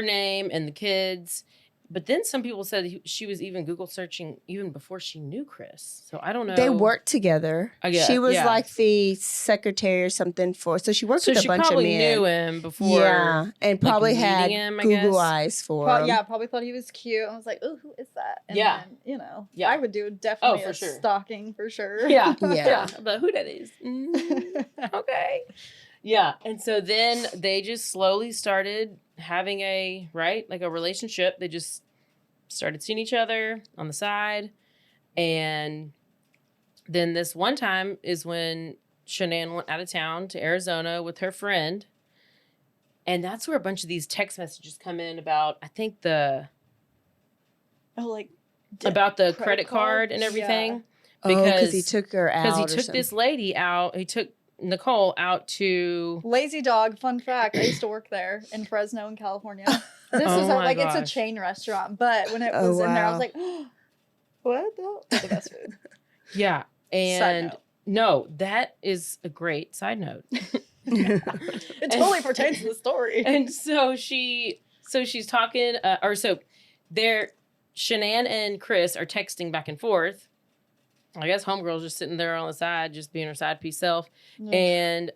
name and the kids. But then some people said she was even Google searching even before she knew Chris. So I don't know. They worked together. I guess, she was like the secretary or something so she worked with a bunch of men. So she probably knew him before. Yeah, and probably had him, Google eyes for him. Yeah, probably thought he was cute. I was like, oh, who is that? And then, Yeah. I would do definitely for sure. stalking for sure. Yeah. Yeah. But who that is? Okay. Yeah. And so then they just slowly started having a relationship. They just started seeing each other on the side. And then this one time is when Shanann went out of town to Arizona with her friend. And that's where a bunch of these text messages come in about, I think about the credit card and everything. Yeah. Because he took her out. Because he took this lady out. He took Nicole out to Lazy Dog. Fun fact: I used to work there in Fresno, in California. This is it's a chain restaurant, but when it was in there, I was like, "What? The best food." Yeah, and no, that is a great side note. It totally pertains to the story. And so she's talking, Shanann and Chris are texting back and forth. I guess homegirl's just sitting there on the side, just being her side piece self, and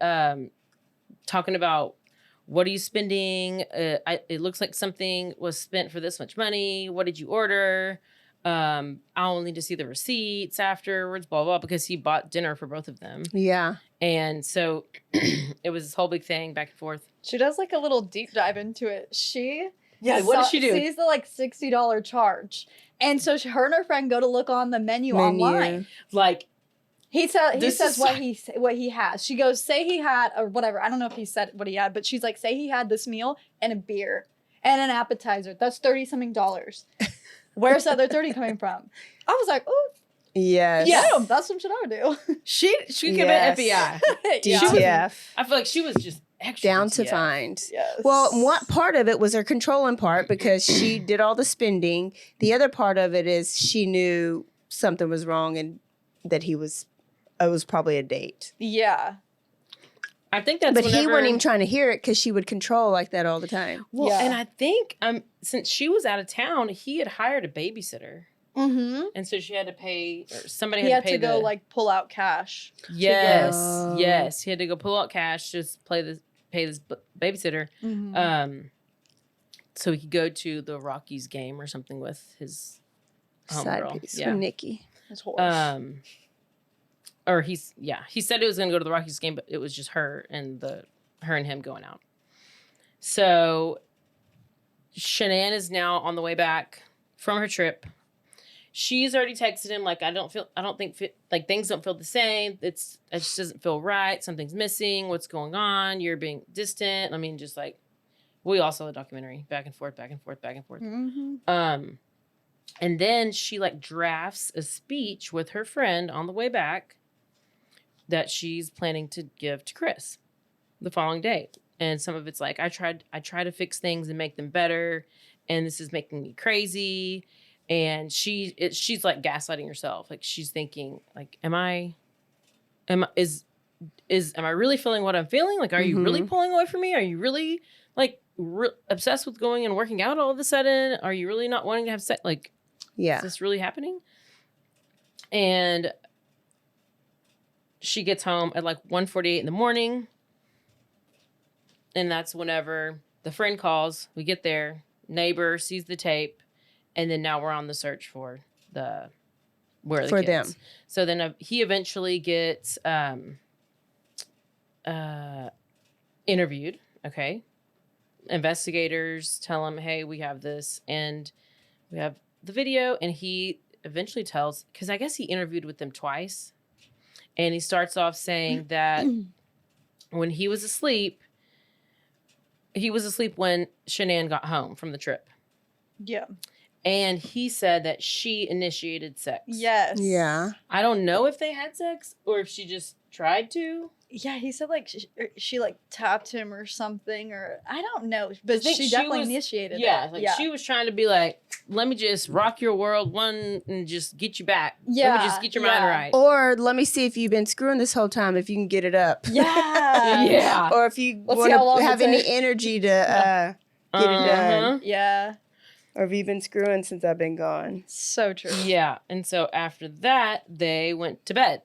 talking about what are you spending? It looks like something was spent for this much money. What did you order? I'll need to see the receipts afterwards, blah, blah, because he bought dinner for both of them. Yeah. And so it was this whole big thing back and forth. She does like a little deep dive into it. What does she do? Sees the $60 charge. And so her and her friend go to look on the menu. Online. Like, he says what he has. She goes, say he had, or whatever. I don't know if he said what he had, but she's like, say he had this meal and a beer and an appetizer. That's $30-something. Where's the other 30 coming from? I was like, oh. Yes. Yeah, that's some shit I would do. She could have been FBI. DTF. I feel like she was just extra down DTF. to find. Yes. Well, what part of it was her controlling part because she did all the spending. The other part of it is she knew something was wrong and that it was probably a date. Yeah. I think that's But he wasn't even trying to hear it because she would control like that all the time. Well, and I think since she was out of town, he had hired a babasitter. Mm-hmm. And so she had to pay, or somebody He had to pay go pull out cash. Yes. He had to go pull out cash, just pay this babysitter. Mm-hmm. So he could go to the Rockies game or something with his homegirl. Side piece with Nikki. His horse. Or he said he was going to go to the Rockies game, but it was just her and him going out. So Shanann is now on the way back from her trip. She's already texted him like, I don't think like things don't feel the same. It just doesn't feel right. Something's missing. What's going on? You're being distant. I mean, just like, we all saw the documentary, back and forth, back and forth, back and forth. Mm-hmm. And then she like drafts a speech with her friend on the way back that she's planning to give to Chris the following day. And some of it's like, I try to fix things and make them better, and this is making me crazy. And she's like gaslighting herself. Like she's thinking, like, am I really feeling what I'm feeling? Like, are you really pulling away from me? Are you really like obsessed with going and working out all of a sudden? Are you really not wanting to have sex? Like, is this really happening? And she gets home at like 1:48 in the morning. And that's whenever the friend calls. We get there. Neighbor sees the tape. And then now we're on the search for the kids. Them. So then he eventually gets interviewed. Okay. Investigators tell him, hey, we have this and we have the video. And he eventually tells, because I guess he interviewed with them twice. And he starts off saying that when he was asleep when Shanann got home from the trip. Yeah. And he said that she initiated sex. Yes. Yeah. I don't know if they had sex or if she just tried to. Yeah, he said like she like tapped him or something, or I don't know, but think she she definitely was- initiated Yeah, it. like she was trying to be like, let me just rock your world and just get you back. Let Yeah, me just get your mind yeah. right. Or let me see if you've been screwing this whole time, if you can get it up. Yeah. Yeah. Or if you Let's see how long want to it have any takes. energy to get it done. Yeah. Or have you been screwing since I've been gone? So true. Yeah. And so after that, they went to bed.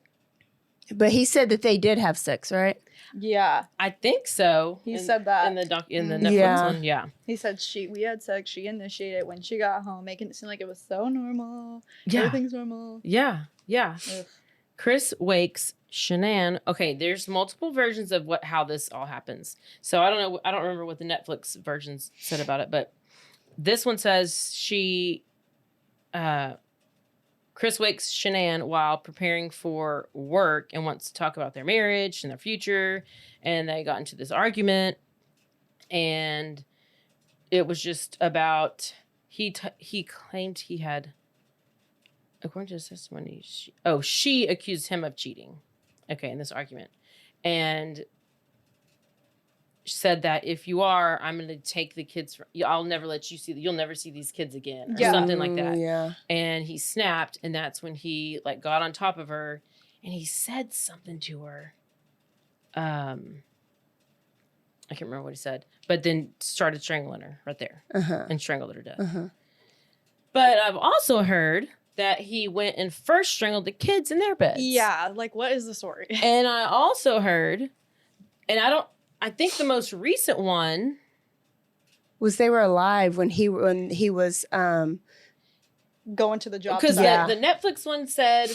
But he said that they did have sex, right? Yeah. I think so. He said that. in the Mhm. Netflix Yeah. one. Yeah. He said we had sex, she initiated it when she got home, making it seem like it was so normal. Yeah. Everything's normal. Yeah. Yeah. Ugh. Chris wakes Shanann. Okay, there's multiple versions of how this all happens. So I don't know. I don't remember what the Netflix versions said about it, but this one says Chris wakes Shanann while preparing for work and wants to talk about their marriage and their future. And they got into this argument, and it was just about he claimed he had. According to his testimony, she accused him of cheating. Okay, in this argument. And said that if you are, I'm going to take the kids. I'll never let you you'll never see these kids again. Or Yeah. something like that. Yeah. And he snapped, and that's when he like got on top of her and he said something to her. I can't remember what he said, but then started strangling her right there and strangled her to death. But I've also heard that he went and first strangled the kids in their beds. Yeah, like what is the story? And I also heard, and I think the most recent one Was they were alive when he was Going to the job because site. the Netflix one said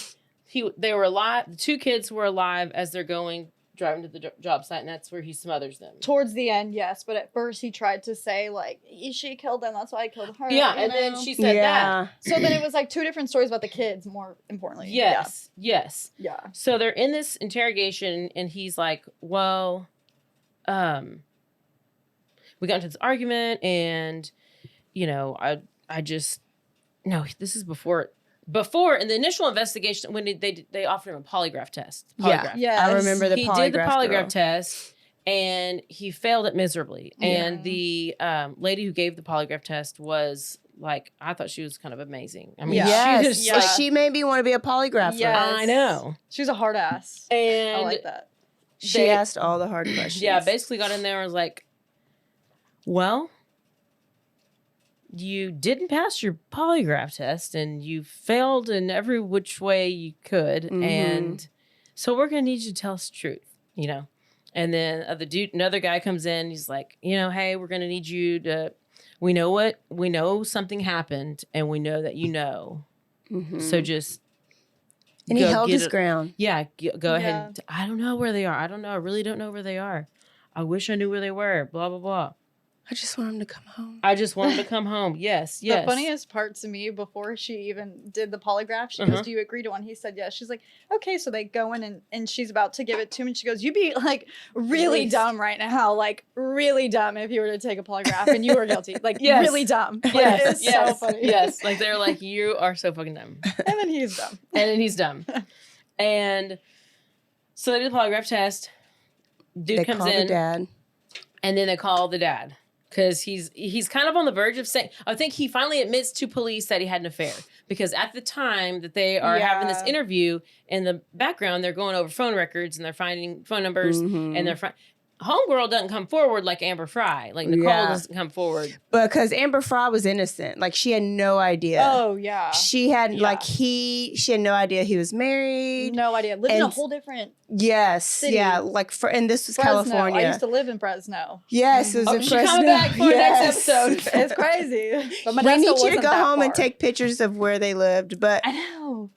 they were alive. The two kids were alive as they're driving to the job site, and that's where he smothers them. Towards the end, yes, but at first he tried to say like she killed them, that's why I killed her. Yeah, you and then know? she said that. So then it was like two different stories about the kids. More importantly, Yes. yeah. So they're in this interrogation, and he's like, "Well, we got into this argument, and I just no. This is before in the initial investigation when they offered him a polygraph test. Yeah. I remember the he polygraph. did the polygraph girl. test, and he failed it miserably. Yeah. And the lady who gave the polygraph test was like, I thought she was kind of amazing. I mean, Yeah. she Yes, was Yeah. she made me want to be a polygrapher. Yes. I know. She's a hard ass. And I like that. She asked all the hard questions. yeah, basically got in there and was like, well, you didn't pass your polygraph test and you failed in every which way you could. Mhm. And so we're going to need you to tell us the truth, And then another guy comes in. He's like, hey, we're going to need you to, we know something happened and we know that So just. And he go held get his it- ground. Yeah, go Yeah. ahead. I don't know where they are. I don't know. I really don't know where they are. I wish I knew where they were. Blah, blah, blah. I just want him to come home. I just want him to come home. Yes. The Yes. funniest part to me, before she even did the polygraph, she goes, do you agree to one? He said yes. She's like, okay. So they go in and she's about to give it to him. And she goes, you'd be like really dumb right now. Like really dumb if you were to take a polygraph and you were guilty. Like really dumb. Yes. It's so funny. Yes. Like they're like, you are so fucking dumb. And then he's dumb. And so they do the polygraph test. Dude They comes call in. the dad. And then they call the dad. Because he's kind of on the verge of saying, I think he finally admits to police that he had an affair. Because at the time that they are having this interview, in the background, they're going over phone records and they're finding phone numbers. And they're Homegirl doesn't come forward like Amber Fry. Like Nicole doesn't come forward. Because Amber Fry was innocent. Like she had no idea. Oh, yeah. She had she had no idea he was married. No idea. Lived in a whole different city. Yeah. Like and this was Fresno. California. I used to live in Fresno. Yes, it was in She's Fresno. coming back for next episode. It's crazy. But We need you to go home and take pictures of where they lived. But I know.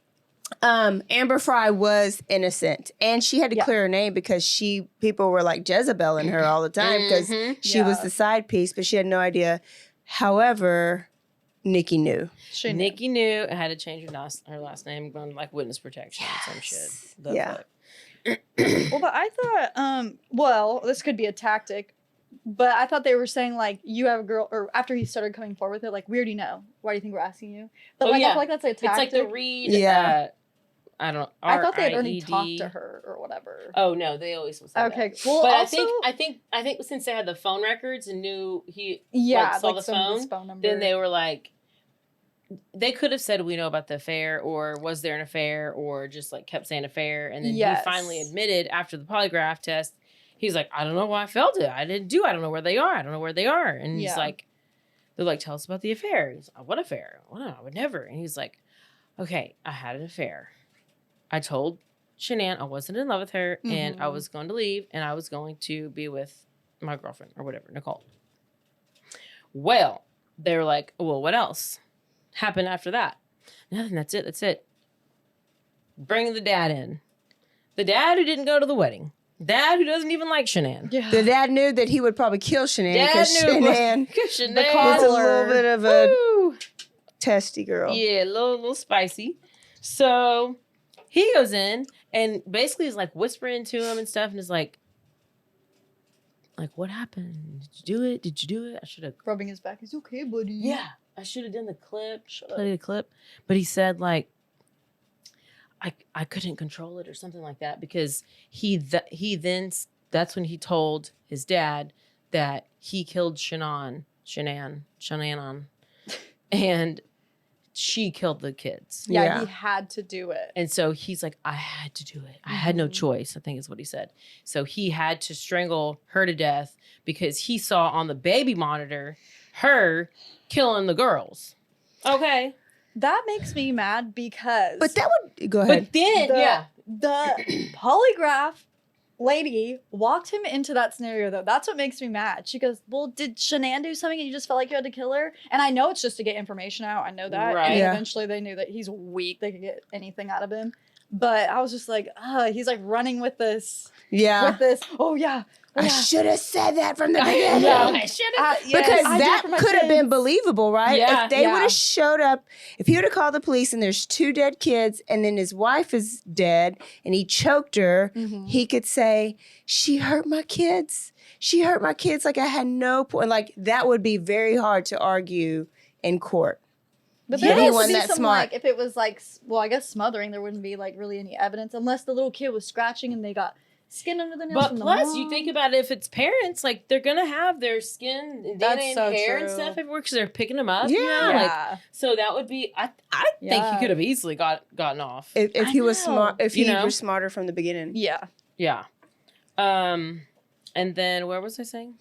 Amber Fry was innocent, and she had to clear her name because people were like Jezebel-ing her all the time because she was the side piece, but she had no idea. However, Nikki knew. Nikki knew and had to change her last name, going like witness protection or some shit. Well, but I thought, well, this could be a tactic, but I thought they were saying like you have a girl, or after he started coming forward with it, like we already know. Why do you think we're asking you? But I feel like that's a tactic. It's like the read. I don't know. I thought they had already talked to her or whatever. Oh no, they always will say okay. That. Well, but also, I think since they had the phone records and knew he saw like the phone number, then they were like, they could have said we know about the affair, or was there an affair, or just like kept saying affair, and then he finally admitted after the polygraph test. He's like, I don't know why I felt it. I don't know where they are. And he's like, they're like, tell us about the affair. He's like, what affair? Well, no, I would never. And he's like, okay, I had an affair. I told Shanann I wasn't in love with her and I was going to leave and I was going to be with my girlfriend or whatever, Nicole. Well, they were like, well, what else happened after that? Nothing. That's it. Bring the dad in. The dad who didn't go to the wedding. Dad who doesn't even like Shanann. Yeah. The dad knew that he would probably kill Shanann because Shanann was a little bit of a testy girl. Yeah, a little spicy. So he goes in and basically is like whispering to him and stuff and is like, what happened? Did you do it? I should have. Rubbing his back. He's okay, buddy. Yeah. I should have done the clip. Played the clip. But he said like, I couldn't control it or something like that because he then that's when he told his dad that he killed Shanann, and she killed the kids. Yeah, he had to do it. And so he's like, I had to do it. I had no choice, I think is what he said. So he had to strangle her to death because he saw on the baby monitor her killing the girls. Okay. That makes me mad because... But that would... Go ahead. But then, the polygraph lady walked him into that scenario, though. That's what makes me mad. She goes, well, did Shanann do something and you just felt like you had to kill her? And I know it's just to get information out. I know that. Right. And eventually they knew that he's weak. They could get anything out of him. But I was just like, he's like running with this. Yeah. With this. Oh, yeah. I should have said that from the beginning. I should have. Because that could have been believable, right? Yeah, if they would have showed up, if he would have called the police and there's 2 dead kids and then his wife is dead and he choked her, he could say, she hurt my kids. She hurt my kids like I had no point. Like that would be very hard to argue in court. But there has has to be that some, smart. like, if it was like, well, I guess smothering, there wouldn't be like really any evidence unless the little kid was scratching and they got skin under the nails. But from the plus, mom. you think about it, if it's parents, like they're gonna have their skin and That's DNA so and hair and true. stuff everywhere because they're picking them up. Yeah. You know? Like, so that would be. I think he could have easily gotten off. If he was smart, if he You know? was smarter from the beginning. Yeah. Yeah. And then where was I saying?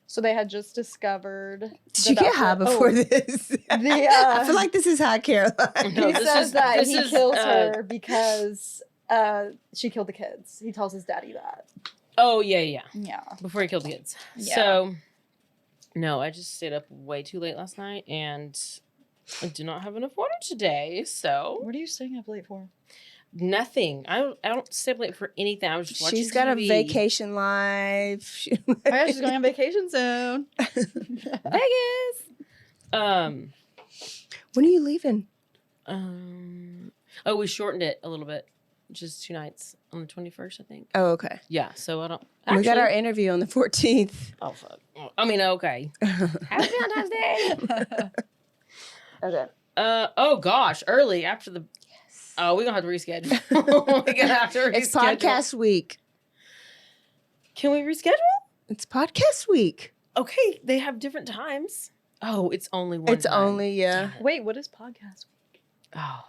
So they had just discovered. Did you get high before this? I feel like this is high, Caroline. No, He this says is- that this he is, kills her because she killed the kids. He tells his daddy that. Oh yeah. Yeah. Before he killed the kids. Yeah. So, no, I just stayed up way too late last night and I did not have enough water today. So, What are you staying up late for? Nothing. I don't stipulate for anything. I was just watching She's got a TV. vacation life. Oh, yeah, she's going on vacation soon. Vegas. When are you leaving? Oh, we shortened it a little bit. Just 2 nights on the 21st, I think. Oh, okay. Yeah, so I don't. We got our Actually- interview on the 14th. Oh, fuck. I mean, okay. Happy Valentine's Day. Okay. Oh, gosh. Early after the. Yes. Oh, we're going to have to reschedule. We're going to have to reschedule. It's podcast week. Can we reschedule? It's podcast week. Okay, they have different times. Oh, it's only one It's time. only, yeah. Wait, what is podcast? Oh.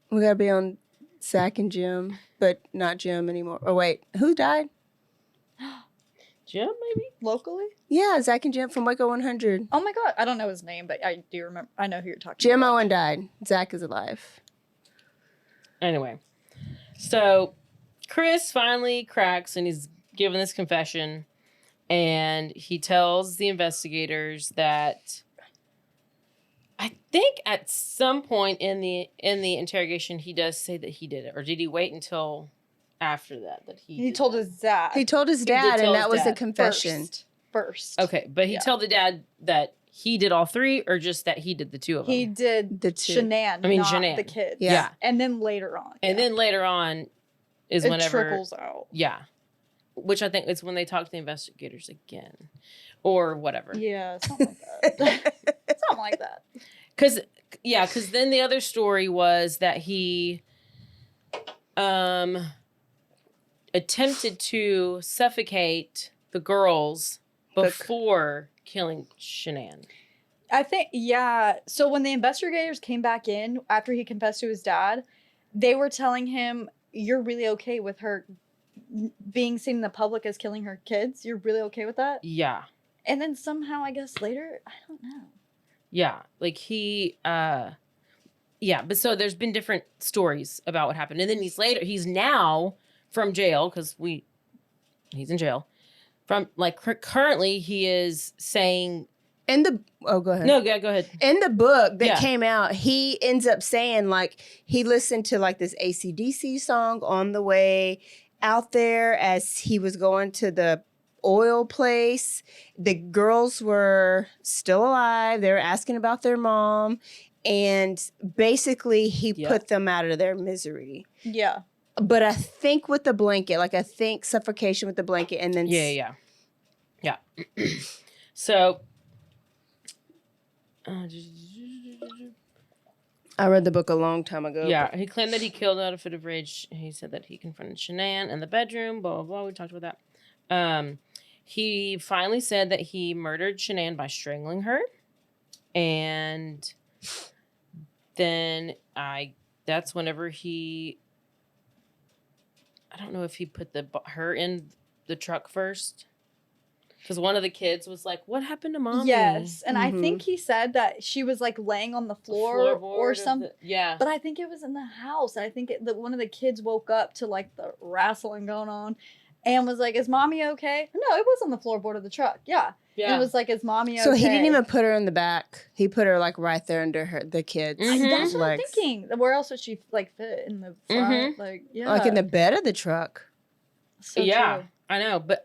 We got to be on Zach and Jim, but not Jim anymore. Oh, wait. Who died? Jim, maybe? Locally? Yeah, Zach and Jim from Waco 100. Oh my God. I don't know his name, but I do remember. I know who you're talking Jim about. Owen died. Zach is alive. Anyway, so Chris finally cracks and he's given this confession, and he tells the investigators that I think at some point in the interrogation he does say that he did it, or did he wait until after that He did told that? his dad. He told his He dad, did tell and his that was the dad confession. First. Okay, but he Yeah. told the dad that he did all three, or just that he did the two of them? He did The two. Shanann, I mean, not Shanann. the kids. Yeah. And then later on. And then later on is it whenever trickles out. Yeah. Which I think is when they talk to the investigators again. Or whatever. Yeah, something like that. Something like that. Because then the other story was that he attempted to suffocate the girls before killing Shanann. I think, yeah. So when the investigators came back in after he confessed to his dad, they were telling him, you're really okay with her being seen in the public as killing her kids? You're really okay with that? Yeah. And then somehow, I guess later, I don't know. Yeah. Like he, but so there's been different stories about what happened. And then he's now from jail, because he's in jail. From, like, currently he is saying, go ahead. no, go ahead. In the book that Yeah. came out, he ends up saying, like, he listened to, like, this AC/DC song on the way out there as he was going to the oil place. The girls were still alive. They were asking about their mom. And basically, he Yeah. put them out of their misery. Yeah. But I think with the blanket, like, I think suffocation with the blanket and then... Yeah. So, I read the book a long time ago. yeah, he claimed that he killed out of a fit of rage. He said that he confronted Shanann in the bedroom, blah, blah, blah. We talked about that. He finally said that he murdered Shanann by strangling her. And then that's whenever I don't know if he put her in the truck first. Because one of the kids was like, what happened to Mommy? Yes. And I Mhm. think he said that she was like laying on the floor or something. Yeah. But I think it was in the house. I think one of the kids woke up to like the wrestling going on and was like, is Mommy okay? No, it was on the floorboard of the truck. Yeah. Yeah. It was like, is Mommy okay? So he didn't even put her in the back. He put her, like, right there under the kids' Mhm. That's what I'm legs. thinking. Where else would she like fit in the front? Like, yeah. Like, in the bed of the truck. So yeah, true. I know. But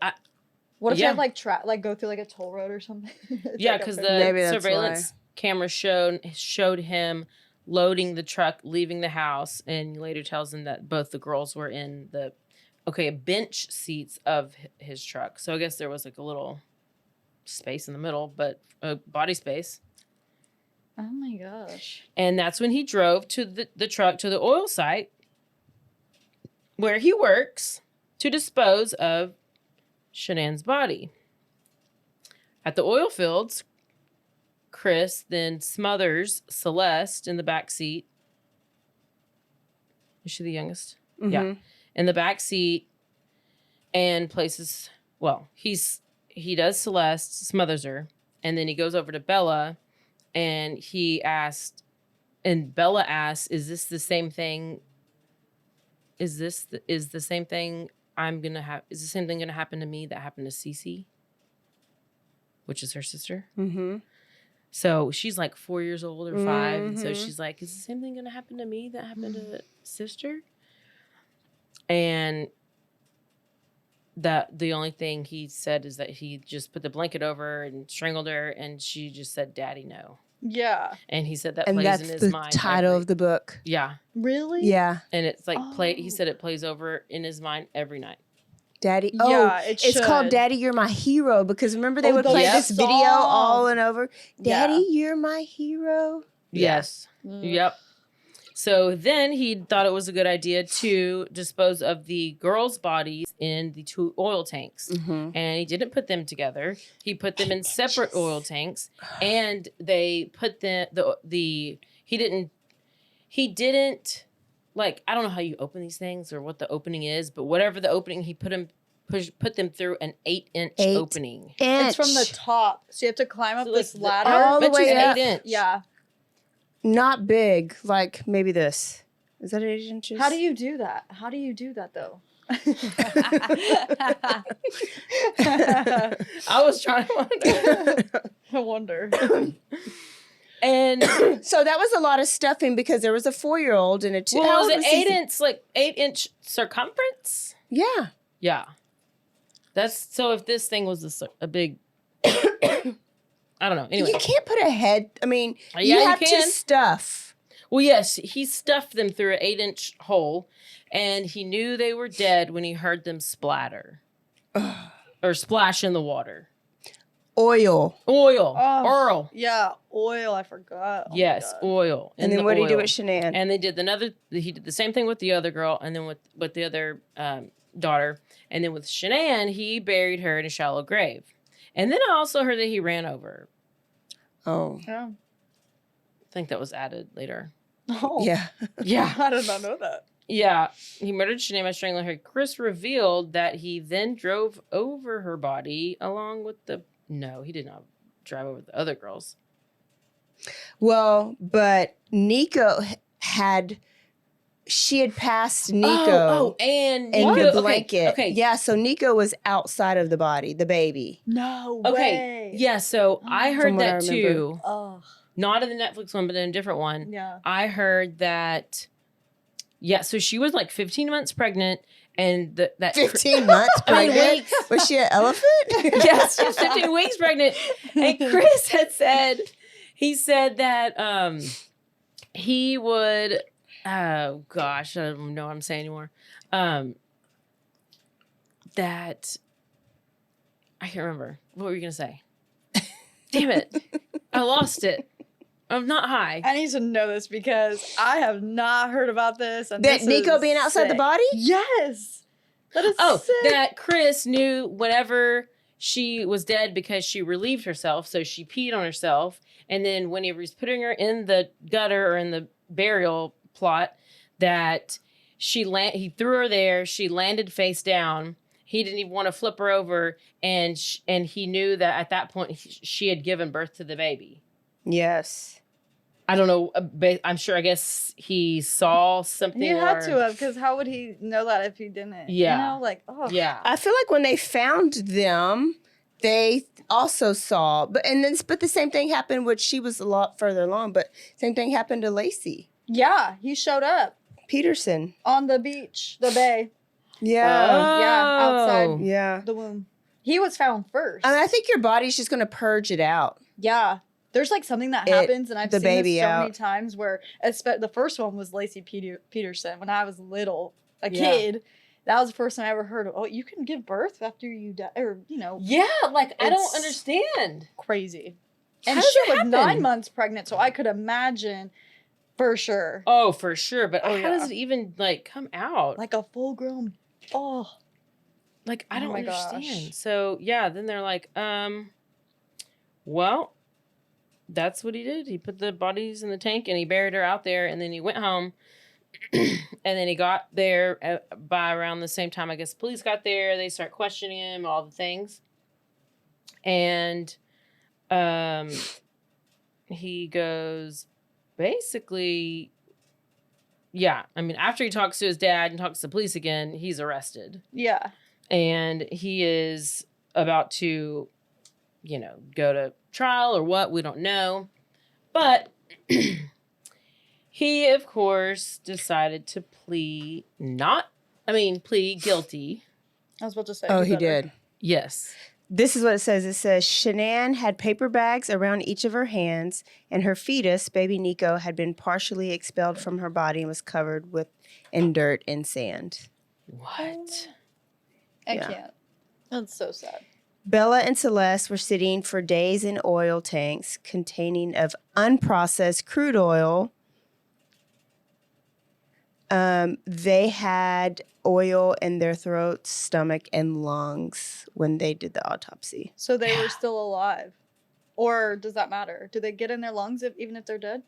What if Yeah. they had like go through like a toll road or something? It's yeah, like a because big- the Maybe that's surveillance camera showed him loading the truck, leaving the house, and later tells him that both the girls were in the bench seats of his truck. So I guess there was like a little space in the middle, but body space. Oh my gosh. And that's when he drove to the truck to the oil site where he works to dispose of Shanann's body. At the oil fields, Chris then smothers Celeste in the back seat. Is she the youngest? Yeah. Mhm. In the back seat, and places, he does Celeste, smothers her, and then he goes over to Bella, and Bella asks, is this the same thing? Is the same thing is the same thing gonna happen to me that happened to Cece? Which is her sister. Mm-hmm. So she's like 4 years old or 5. And so Mhm. she's like, is the same thing gonna happen to me that happened to sister? And that the only thing he said is that he just put the blanket over her and strangled her, and she just said, "Daddy, no." Yeah. And he said that And plays that's in his the mind. title of the book. Yeah. Really? Yeah. And it's like he Oh. said it plays over in his mind every night. Daddy. Yeah, Oh, it it's called should. Daddy, You're My Hero, because remember they Oh, would the play Yep. this video song. all and over. Yeah. Daddy, You're My Hero. Yes. Mm. Yep. So then he thought it was a good idea to dispose of the girls' bodies in the 2 oil tanks. Mm-hmm. And he didn't put them together. He put them in separate oil tanks, and they put he didn't like, I don't know how you open these things or what the opening is, but whatever the opening, he put them through an 8-inch opening. It's from the top, so you have to climb up So, this like, ladder. all the bet you way it's up. 8 inch. Yeah. Not big, like maybe this. Is that 8 inches? How do you do that? How do you do that though? I was trying to wonder. I wonder. And So that was a lot of stuffing because there was a 4-year-old and a 2. well, how was old it he? 8-inch circumference? Yeah. Yeah. That's so if this thing was a big I don't know. Anyway. You can't put a head. I mean, Yeah, you you have can. to stuff. Well, yes, he stuffed them through an 8-inch hole, and he knew they were dead when he heard them splatter or splash in the water. Oil. Oil. Oh, yeah, oil. I forgot. Oh my Yes, God. oil. And then what do you do with Shanann? And they did he did the same thing with the other girl, and then with the other daughter. And then with Shanann, he buried her in a shallow grave. And then I also heard that he ran over. Oh. Yeah. I think that was added later. Oh. Yeah. Yeah. I did not know that. Yeah. He murdered Shanann by strangling her. Chris revealed that he then drove over her body along with No, he did not drive over the other girls. Well, but Nico had passed Nico. Oh, and in Nico, the blanket. Okay. Yeah, so Nico was outside of the body, the baby. No Okay. way. Yeah, so I heard From what I that remember. too. Oh. Not in the Netflix one, but in a different one. Yeah. I heard that. Yeah, so she was like 15 months pregnant, and that 15 months I mean, pregnant? weeks. Was she an elephant? Yes, she was 15 weeks pregnant. And Chris he said that he would, oh gosh, I don't know what I'm saying anymore. That, I can't remember. What were you going to say? Damn it. I lost it. I'm not high. I need to know this because I have not heard about this. And That this Nico is being outside the sick. body? Yes. That is Oh, sick. that Chris knew whenever she was dead because she relieved herself, so she peed on herself. And then when he was putting her in the gutter or in the burial plot, that he threw her there. She landed face down. He didn't even want to flip her over, and he knew that at that point she had given birth to the baby. Yes. I don't know. I'm sure. I guess he saw something. He had to have, because how would he know that if he didn't? Yeah. You know, like, oh. Yeah. I feel like when they found them, they also saw, but the same thing happened, which she was a lot further along, but same thing happened to Lacey Yeah, he showed up Peterson. on the beach, the bay. Yeah. Yeah, outside. Oh. Yeah. The womb. He was found first. I mean, I think your body's just going to purge it out. Yeah. There's like something that It- happens, and I've the seen baby this so many out. times where the first one was Lacey Peterson when I was little, a Yeah. kid. That was the first time I ever heard of, oh, you can give birth after you die, or, you know, Yeah. Like I don't It's- understand. crazy. How And does she it was happen? 9 months pregnant, so I could imagine for sure. Oh, for sure. But Oh, how yeah. does it even like come out? Like a full grown, oh. Like I Oh don't my understand. gosh. So yeah, then they're like, well, that's what he did. He put the bodies in the tank and he buried her out there, and then he went home. And then he got there by around the same time, I guess police got there. They start questioning him, all the things. And he goes, basically, yeah. I mean, after he talks to his dad and talks to the police again, he's arrested. Yeah. And he is about to, go to trial or what, we don't know. But he, of course, decided to plead not plead guilty. I was about to say. Oh, he better. did. Yes. This is what it says. It says, Shanann had paper bags around each of her hands, and her fetus, baby Nico, had been partially expelled from her body and was covered in dirt and sand. What? I Yeah. can't. That's so sad. Bella and Celeste were sitting for days in oil tanks containing of unprocessed crude oil. They had oil in their throats, stomach, and lungs when they did the autopsy. So they were still alive. Or does that matter? Do they get in their lungs even if they're dead?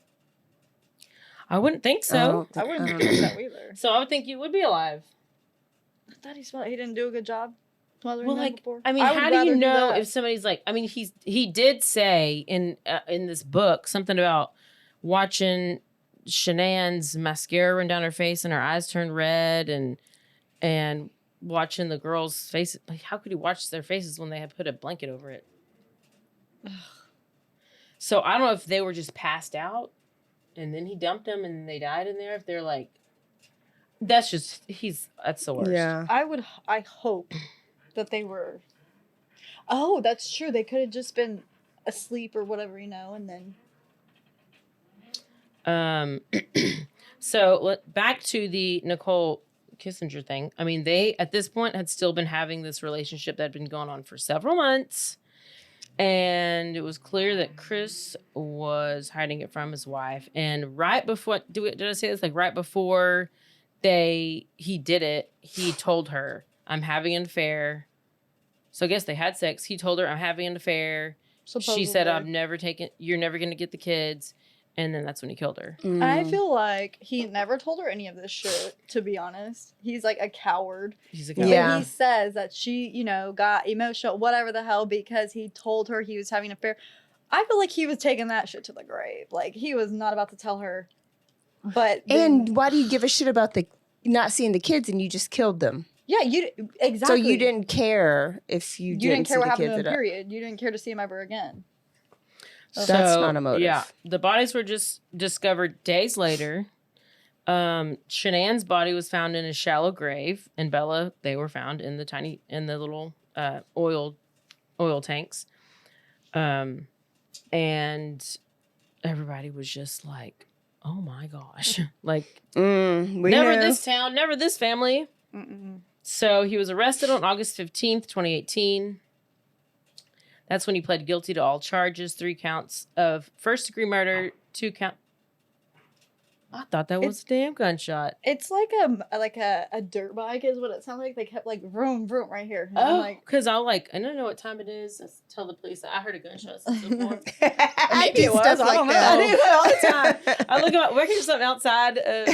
I wouldn't think so. I wouldn't think so either. So I would think you would be alive. I thought he didn't do a good job smothering Well, them like, before. I mean, I would how do you rather know that. if somebody's like? I mean, he did say in this book something about watching Shanann's mascara run down her face and her eyes turned red, and watching the girls' faces. Like, how could he watch their faces when they had put a blanket over it? So I don't know if they were just passed out, and then he dumped them, and they died in there. If they're like, that's the worst. Yeah. I hope that they were. Oh, that's true. They could have just been asleep or whatever, and then. So back to the Nicole Kissinger thing. I mean, they at this point had still been having this relationship that had been going on for several months, and it was clear that Chris was hiding it from his wife. And right before, did I say this? Like right before he did it, he told her, "I'm having an affair." So I guess they had sex. He told her, "I'm having an affair." Supposedly. She said, "You're never going to get the kids." And then that's when he killed her. I feel like he never told her any of this shit, to be honest. He's like a coward. He's a coward. Yeah. But he says that she, got emotional, whatever the hell, because he told her he was having an affair. I feel like he was taking that shit to the grave. Like, he was not about to tell her. But And why do you give a shit about not seeing the kids and you just killed them? yeah, exactly. So you didn't care if you didn't see care what the happened kids to at him, all. period. You didn't care to see him ever again. That's not a motive. Yeah, the bodies were just discovered days later. Shanann's body was found in a shallow grave, and Bella, they were found in the little oil tanks. And everybody was just like, "Oh my gosh!" Like, never knew. this town, never this family. Mm-mm. So he was arrested on August 15th, 2018. That's when he pled guilty to all charges, 3 counts of first-degree murder, 2 count. I thought that was a damn gunshot. It's like a dirt bike is what it sounded like. They kept like vroom vroom right here. And I'm Oh, like, because I don't know what time it is. Let's tell the police that I heard a gunshot before. I Maybe do it was, stuff I like don't know. that. I do that all the time. I look at we're hearing something outside, and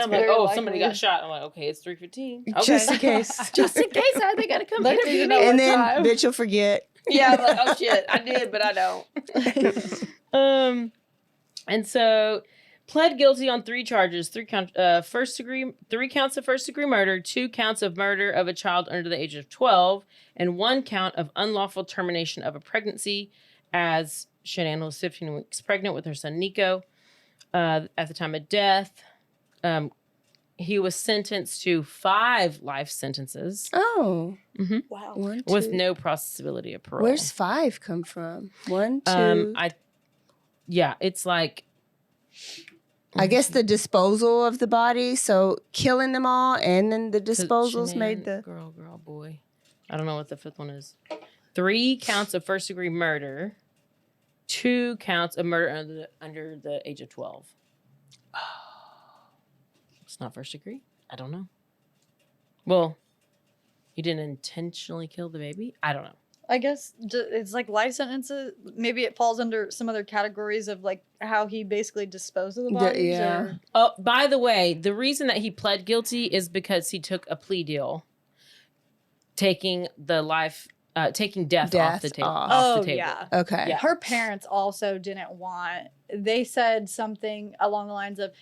I'm like, very "Oh, likely. somebody got shot." I'm like, "Okay, it's 3:15." Okay. Just in case. Just in case, they gotta come Let interview you me. know. And then time. bitch will forget. Yeah, I'm like, "Oh shit, I did, but I don't." And so pled guilty on 3 charges: 3 counts of first-degree murder, 2 counts of murder of a child under the age of 12, and 1 count of unlawful termination of a pregnancy, as Shanann was 15 weeks pregnant with her son Nico. At the time of death, he was sentenced to 5 life sentences. Oh. wow. 1, 2. With no possibility of parole. Where's 5 come from? 1, 2. It's like, I guess the disposal of the body. So killing them all and then the disposals made the. girl, boy. I don't know what the 5th one is. 3 counts of first-degree murder, 2 counts of murder under the age of 12. It's not first degree. I don't know. Well, he didn't intentionally kill the baby. I don't know. I guess it's like life sentences. Maybe it falls under some other categories of like how he basically disposed of the bodies. yeah. Or... Oh, by the way, the reason that he pled guilty is because he took a plea deal, taking death off the table. Off the table. Yeah. Okay. Yeah. Her parents also didn't want. They said something along the lines of,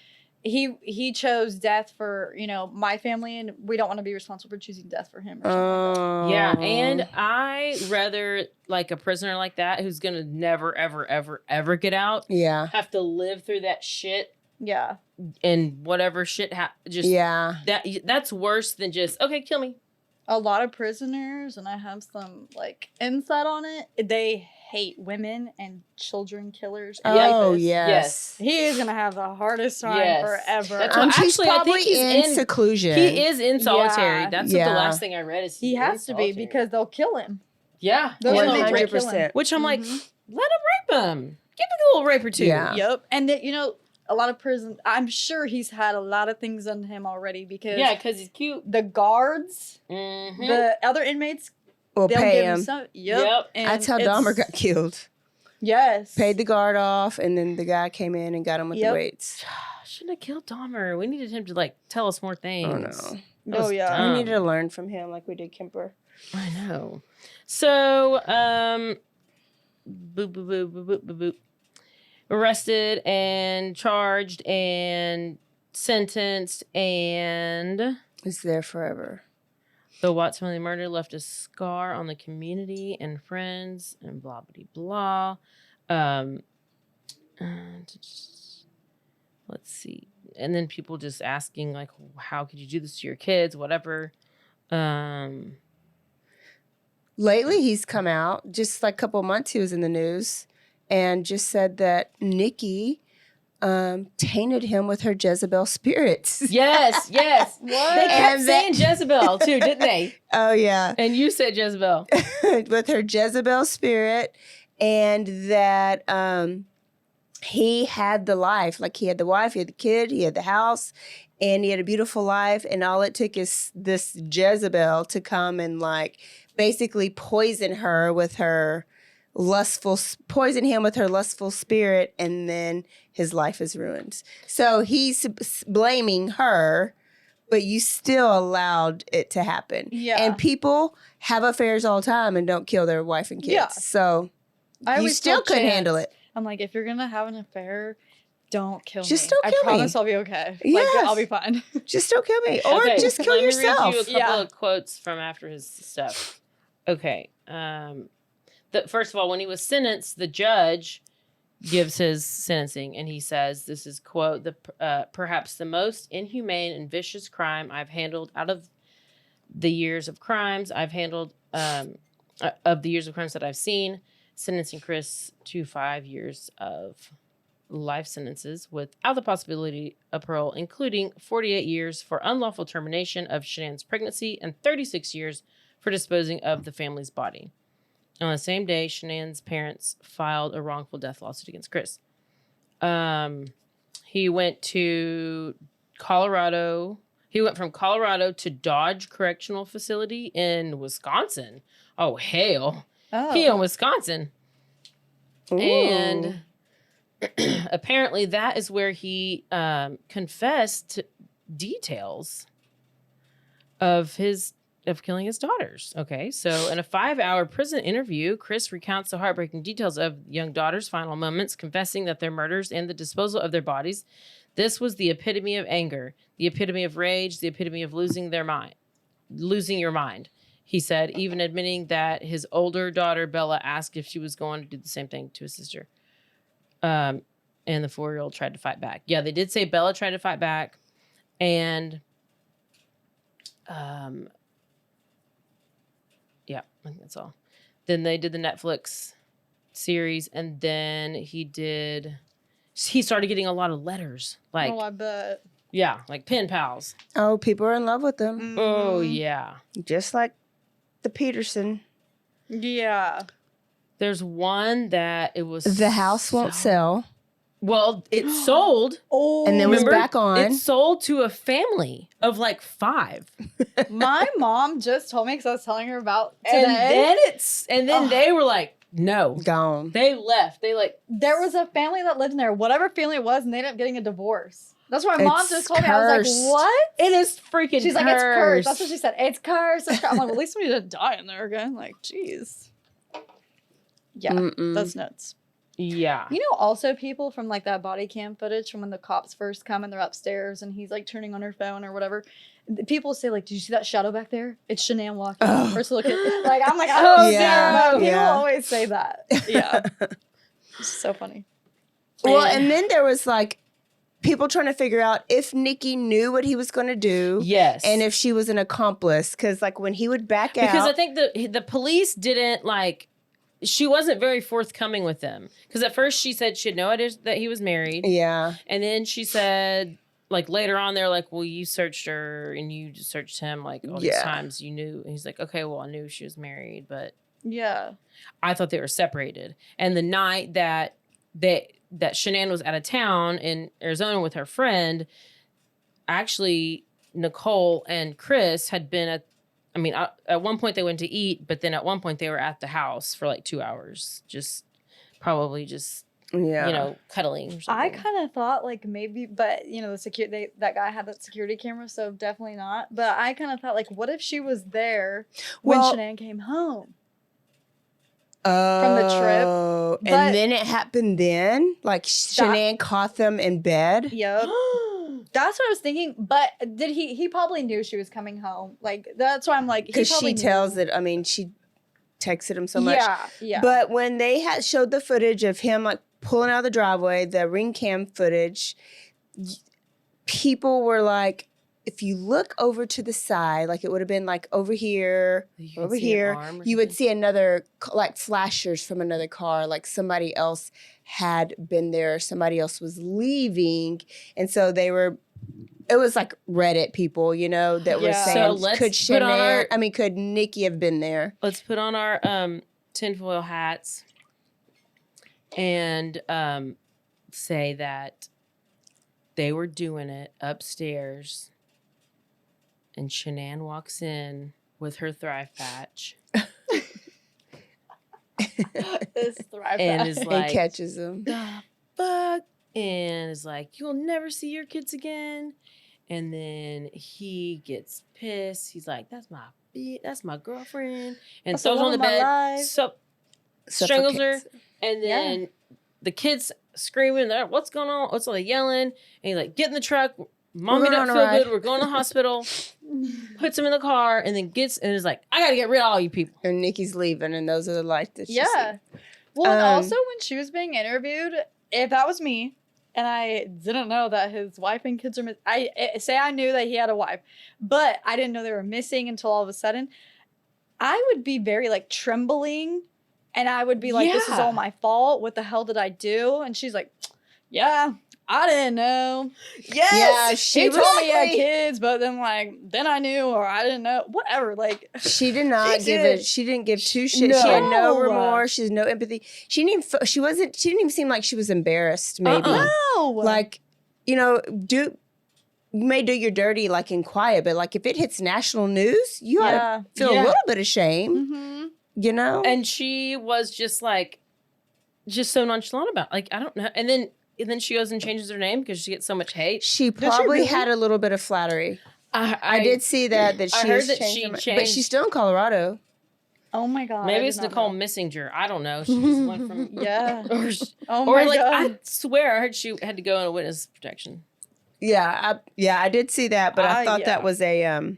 he chose death for my family, and we don't want to be responsible for choosing death for him. Or something Yeah, and I rather like a prisoner like that who's gonna never, ever, ever, ever get out. Yeah. Have to live through that shit Yeah. and whatever shit just that's worse than just okay, kill me. A lot of prisoners, and I have some like insight on it, they hate women and children killers. And Oh, rapists. yes. He is gonna have the hardest time forever. That's He's actually, I probably think he's in seclusion. He is in solitary. Yeah. That's what the last thing I read is he has to be solitary. because they'll kill him. Yeah. Those Yeah. inmates will kill 100%. him. Which I'm like, Mhm. let him rape him. Give him a little rape or two. Yeah. Yep. And that, you know, a lot of prison, I'm sure he's had a lot of things done to him already because because he's cute. the guards, Mm-hmm. the other inmates, Will they'll pay give him. him some. Yep. And That's how it's- Dahmer got killed. Yes. Paid the guard off, and then the guy came in and got him with the weights. Shouldn't have killed Dahmer. We needed him to like tell us more things. Oh, no. That was yeah. dumb. We needed to learn from him like we did Kemper. I know. So, boop, boop, boop, boop, boop, boop, boop. Arrested and charged and sentenced, and It's there forever. the Watts family murder left a scar on the community and friends, and blah blah blah. Let's see, and then people just asking like, how could you do this to your kids? Whatever. Lately, he's come out, just like a couple months he was in the news, and just said that Nikki tainted him with her Jezebel spirits. Yes. What? They kept And saying Jezebel too, didn't they? Oh, yeah. And you said Jezebel. With her Jezebel spirit, and that he had the life. Like, he had the wife, he had the kid, he had the house, and he had a beautiful life, and all it took is this Jezebel to come and, like, basically poison him with her lustful spirit, and then his life is ruined. So he's blaming her, but you still allowed it to happen. Yeah. And people have affairs all the time and don't kill their wife and kids. Yeah. So I you always still told couldn't Chance, handle it. I'm like, if you're gonna have an affair, don't kill me. Just don't kill I me. promise I'll be okay. Yes. Like, I'll be fine. Just don't kill me. Or just kill let yourself. me read you a couple Yeah. of quotes from after his stuff. Okay. First of all, when he was sentenced, the judge gives his sentencing, and he says, this is, quote, perhaps the most inhumane and vicious crime I've handled out of the years of crimes I've handled, of the years of crimes that I've seen, sentencing Chris to 5 years of life sentences without the possibility of parole, including 48 years for unlawful termination of Shanann's pregnancy and 36 years for disposing of the family's body. On the same day, Shanann's parents filed a wrongful death lawsuit against Chris. He went to Colorado. He went from Colorado to Dodge Correctional Facility in Wisconsin. Oh, hell. Oh. He in Wisconsin. Ooh. And apparently that is where he confessed details of killing his daughters. Okay, so in a 5-hour prison interview, Chris recounts the heartbreaking details of young daughters' final moments, confessing that their murders and the disposal of their bodies, this was the epitome of anger, the epitome of rage, the epitome of losing your mind. He said, even admitting that his older daughter, Bella, asked if she was going to do the same thing to his sister. And the 4-year-old tried to fight back. Yeah, they did say Bella tried to fight back. And yeah, I think that's all. Then they did the Netflix series, and then he started getting a lot of letters. Like, Oh, I bet. yeah, like pen pals. Oh, people are in love with them. Oh, Mhm. yeah. Just like the Peterson. Yeah. There's one that it was... The house won't sell. Well, it sold. Oh, And then was Remember? back on. It sold to a family of like 5. my mom just told me because I was telling her about And today. then they were like, no. Gone. They left. They like... There was a family that lived in there, whatever family it was, and they ended up getting a divorce. That's what my mom It's just told me. I was cursed. like, what? It is freaking She's like, it's cursed. That's what she said. It's cursed. It's cursed. I'm like, well, at least somebody didn't die in there again. Like, jeez. Yeah, Mm-mm. that's nuts. Yeah. You know, also people from like that body cam footage from when the cops first come and they're upstairs and he's like turning on her phone or whatever. People say like, "Did you see that shadow back there? It's Shanann walking." Oh. Or so look at like I'm like, "Oh Yeah, yeah." People yeah. always say that. Yeah, it's so funny. Well, And- and then there was like people trying to figure out if Nikki knew what he was going to do. Yes. And if she was an accomplice. Because, like, when he would back out. Because I think the police didn't, like, she wasn't very forthcoming with them. Because at first she said she had no idea that he was married. Yeah. And then she said, like, later on, they're like, well, you searched her and you just searred him, like, all these times you knew. And he's like, okay, well, I knew she was married, but Yeah. I thought they were separated. And the night that Shanann was out of town in Arizona with her friend, actually, Nicole and Chris had been at one point they went to eat, but then at one point they were at the house for like 2 hours, probably cuddling or something. I kind of thought like maybe, but that guy had that security camera, so definitely not. But I kind of thought like, what if she was there when Shanann came home? From the trip. And then it happened then? Like Shanann caught them in bed? Yep. That's what I was thinking. But did he probably knew she was coming home. Like, that's why I'm like, because she tells it, I mean, she texted him so much. Yeah. But when they had showed the footage of him like pulling out of the driveway, the ring cam footage, people were like, if you look over to the side, like it would have been like over here, you would see another, like flashers from another car, like somebody else had been there, somebody else was leaving. And so it was like Reddit people, that were saying, so could Nikki have been there? Let's put on our tinfoil hats and say that they were doing it upstairs. And Shanann walks in with her Thrive patch. This Thrive and patch. is like, and catches him. The fuck? And is like, you'll never see your kids again. And then he gets pissed. He's like, that's my girlfriend. And throws on the bed. Strangles her. And then the kids screaming, they're, what's going on? What's all the yelling? And he's like, get in the truck. Mommy don't feel good. We're going to the hospital. Puts him in the car and then is like, I got to get rid of all you people. And Nikki's leaving, and those are the lights that she sees. Well, and also when she was being interviewed, if that was me and I didn't know that his wife and kids are missing, I knew that he had a wife, but I didn't know they were missing until all of a sudden, I would be very like trembling and I would be like, this is all my fault. What the hell did I do? And she's like, yeah, I didn't know. Yes, yeah, she told me he had kids, but then I knew, or I didn't know. Whatever, like she did not give it. She didn't give two shits. No. She had no remorse. She has no empathy. She didn't even seem like she was embarrassed. Maybe no. Like, you may do your dirty like in quiet, but like if it hits national news, you ought to feel a little bit of shame. Mm-hmm. And she was just so nonchalant about, like, I don't know, and then she goes and changes her name because she gets so much hate. She probably had a little bit of flattery. I did see that she heard that she changed. But she's still in Colorado. Oh my God. Maybe it's Nicole Missinger. I don't know. She just went from God. I swear I heard she had to go in a witness protection. Yeah, I did see that, but I thought that was a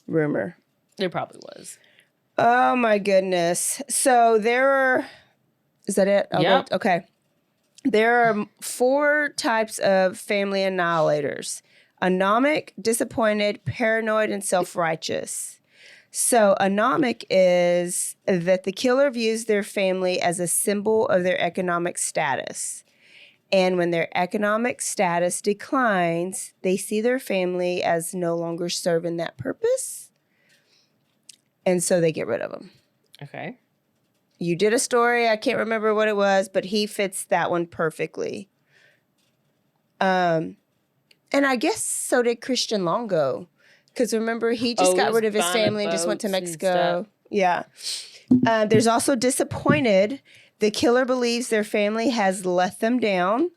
rumor. There probably was. Oh my goodness. So is that it? Yeah. Okay. There are 4 types of family annihilators: anomic, disappointed, paranoid, and self-righteous. So anomic is that the killer views their family as a symbol of their economic status. And when their economic status declines, they see their family as no longer serving that purpose. And so they get rid of them. Okay. You did a story, I can't remember what it was, but he fits that one perfectly. And I guess so did Christian Longo. Because remember, he just got rid of his family and just went to Mexico. Yeah. There's also disappointed. The killer believes their family has let them down.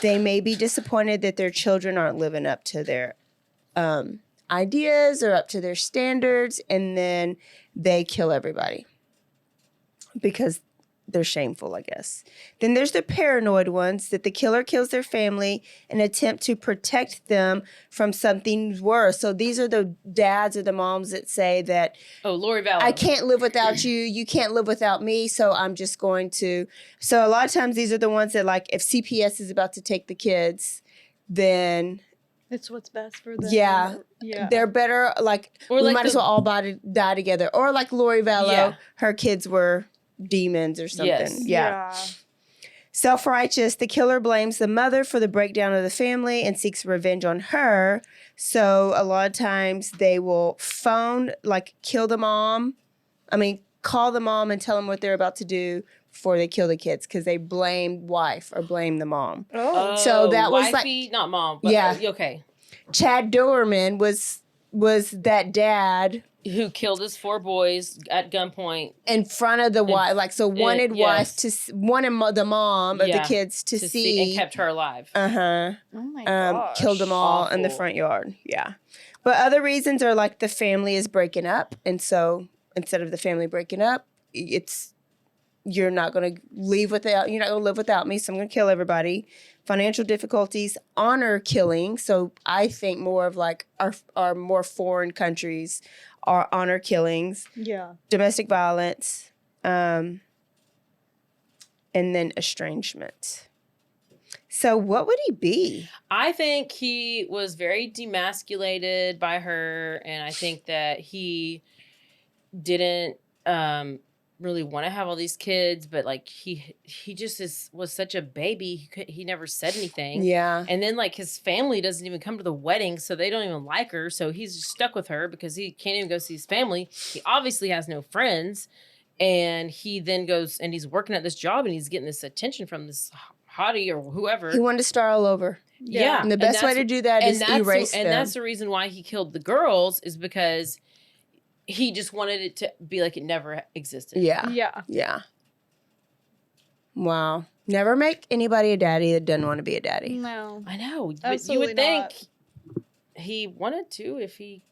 They may be disappointed that their children aren't living up to their ideas or up to their standards, and then they kill everybody because they're shameful, I guess. Then there's the paranoid ones, that the killer kills their family in an attempt to protect them from something worse. So these are the dads or the moms that say that, Lori Vallow, I can't live without you, you can't live without me, so I'm just going to. So a lot of times these are the ones that, like, if CPS is about to take the kids, then It's what's best for them. Yeah. Yeah. they're better. Like, Or we like might as the- well all die together. Or like Lori Vallow, Yeah. her kids were demons or something. Yes. Yeah. Self-righteous, the killer blames the mother for the breakdown of the family and seeks revenge on her. So a lot of times they will kill the mom. Call the mom and tell them what they're about to do before they kill the kids because they blame wife or blame the mom. Oh. So that was wifey, not mom. But, Yeah. Okay. Chad Doerman was that dad Who killed his 4 boys at gunpoint in front of the wife, wanted wife yes. wanted the mom of the Yeah, kids to see, and kept her alive. Oh my gosh. killed them all in the Awful. front yard. Yeah, but other reasons are like the family is breaking up, and so instead of the family breaking up, you're not going to live without me, so I'm going to kill everybody. Financial difficulties, honor killing. So I think more of like our more foreign countries are honor killings. Yeah. Domestic violence, and then estrangement. So what would he be? I think he was very demasculated by her, and I think that he didn't really want to have all these kids, but like he just was such a baby. He never said anything. Yeah. And then like his family doesn't even come to the wedding, so they don't even like her. So he's just stuck with her because he can't even go see his family. He obviously has no friends, and he then goes and he's working at this job and he's getting this attention from this hottie or whoever. He wanted to start all over. Yeah. And the best way to do that is erase them. And that's the reason why he killed the girls, is because he just wanted it to be like it never existed. Yeah. Yeah. Yeah. Wow. Never make anybody a daddy that doesn't want to be a daddy. No. I know. But you Absolutely would think not. he wanted to if he,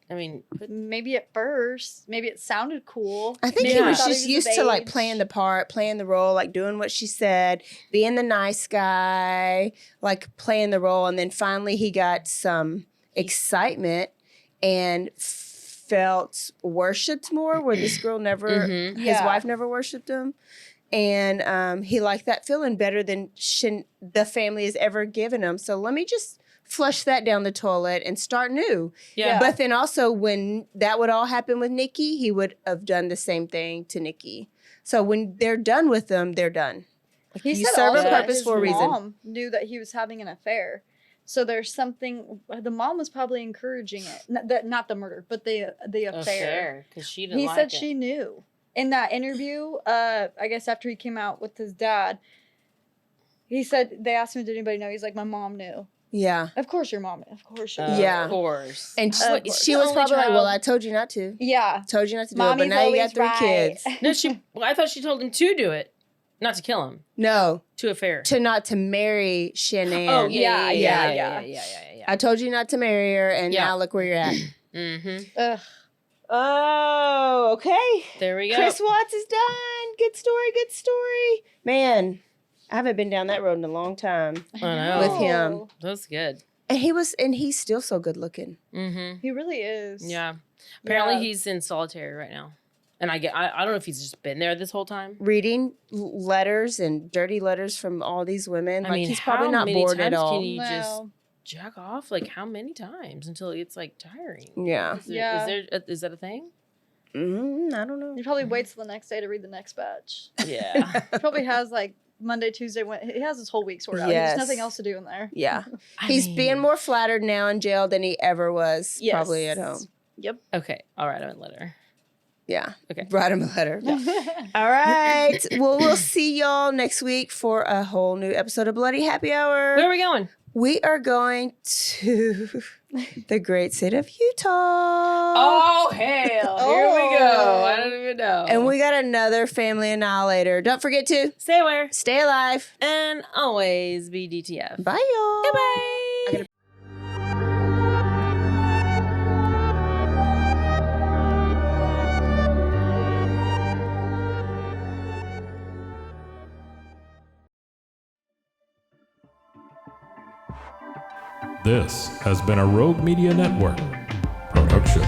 Maybe at first. Maybe it sounded cool. I think Yeah. he was Thought just of used to like age. playing the part, playing the role, like doing what she said, being the nice guy, like playing the role. And then finally he got some excitement and felt worshipped more, where this girl never, Mhm. his Yeah. wife never worshipped him. And he liked that feeling better than the family has ever given him. So let me just flush that down the toilet and start new. Yeah. But then also when that would all happen with Nikki, he would have done the same thing to Nikki. So when they're done with them, they're done. He You said serve a also that purpose his for a reason. mom knew that he was having an affair. So there's something. The mom was probably encouraging it. Not the murder, but the affair. Because she didn't He like said it. she knew. In that interview, I guess after he came out with his dad, he said they asked him, "Did anybody know?" He's like, "My mom knew." Yeah. Of course, your mom. Of course, she knew. Yeah. Of course. And Of course. she The was only probably like, child. well, I told you not to. Yeah. Told you not to do Mommy's it, but now you got always 3 right. kids. No, I thought she told him to do it, not to kill him. No, To affair. to not to marry Shanann. Oh Yeah. yeah. I told you not to marry her, and Yeah. now look where you're at. Mm-hmm. Ugh. Oh, okay. There we go. Chris Watts is done. Good story, good story. Man, I haven't been down that road in a long time. I know. With him. That's good. And he's still so good looking. Mm-hmm. He really is. Yeah. Apparently Yeah. he's in solitary right now. And I don't know if he's just been there this whole time. Reading letters and dirty letters from all these women. I Like, mean, he's probably how not many bored at times all. can you just Well, jack off? Like how many times until it's like tiring? Yeah. Is that a thing? I don't know. he probably waits till the next day to read the next batch. Yeah. He probably has like Monday, Tuesday, He has his whole week sorted out. Yes. There's nothing else to do in there. Yeah. I He's mean- being more flattered now in jail than he ever was Yes. probably at home. Yep. Okay. All right. I'm gonna let her. Yeah. Okay. Write him a letter. All right. Well, we'll see y'all next week for a whole new episode of Bloody Happy Hour. Where are we going? We are going to the great state of Utah. Oh hell! Here we go. I don't even know. And we got another family annihilator. Don't forget to stay aware stay alive. and always be DTF. Bye, y'all. Goodbye. This has been a Rogue Media Network production.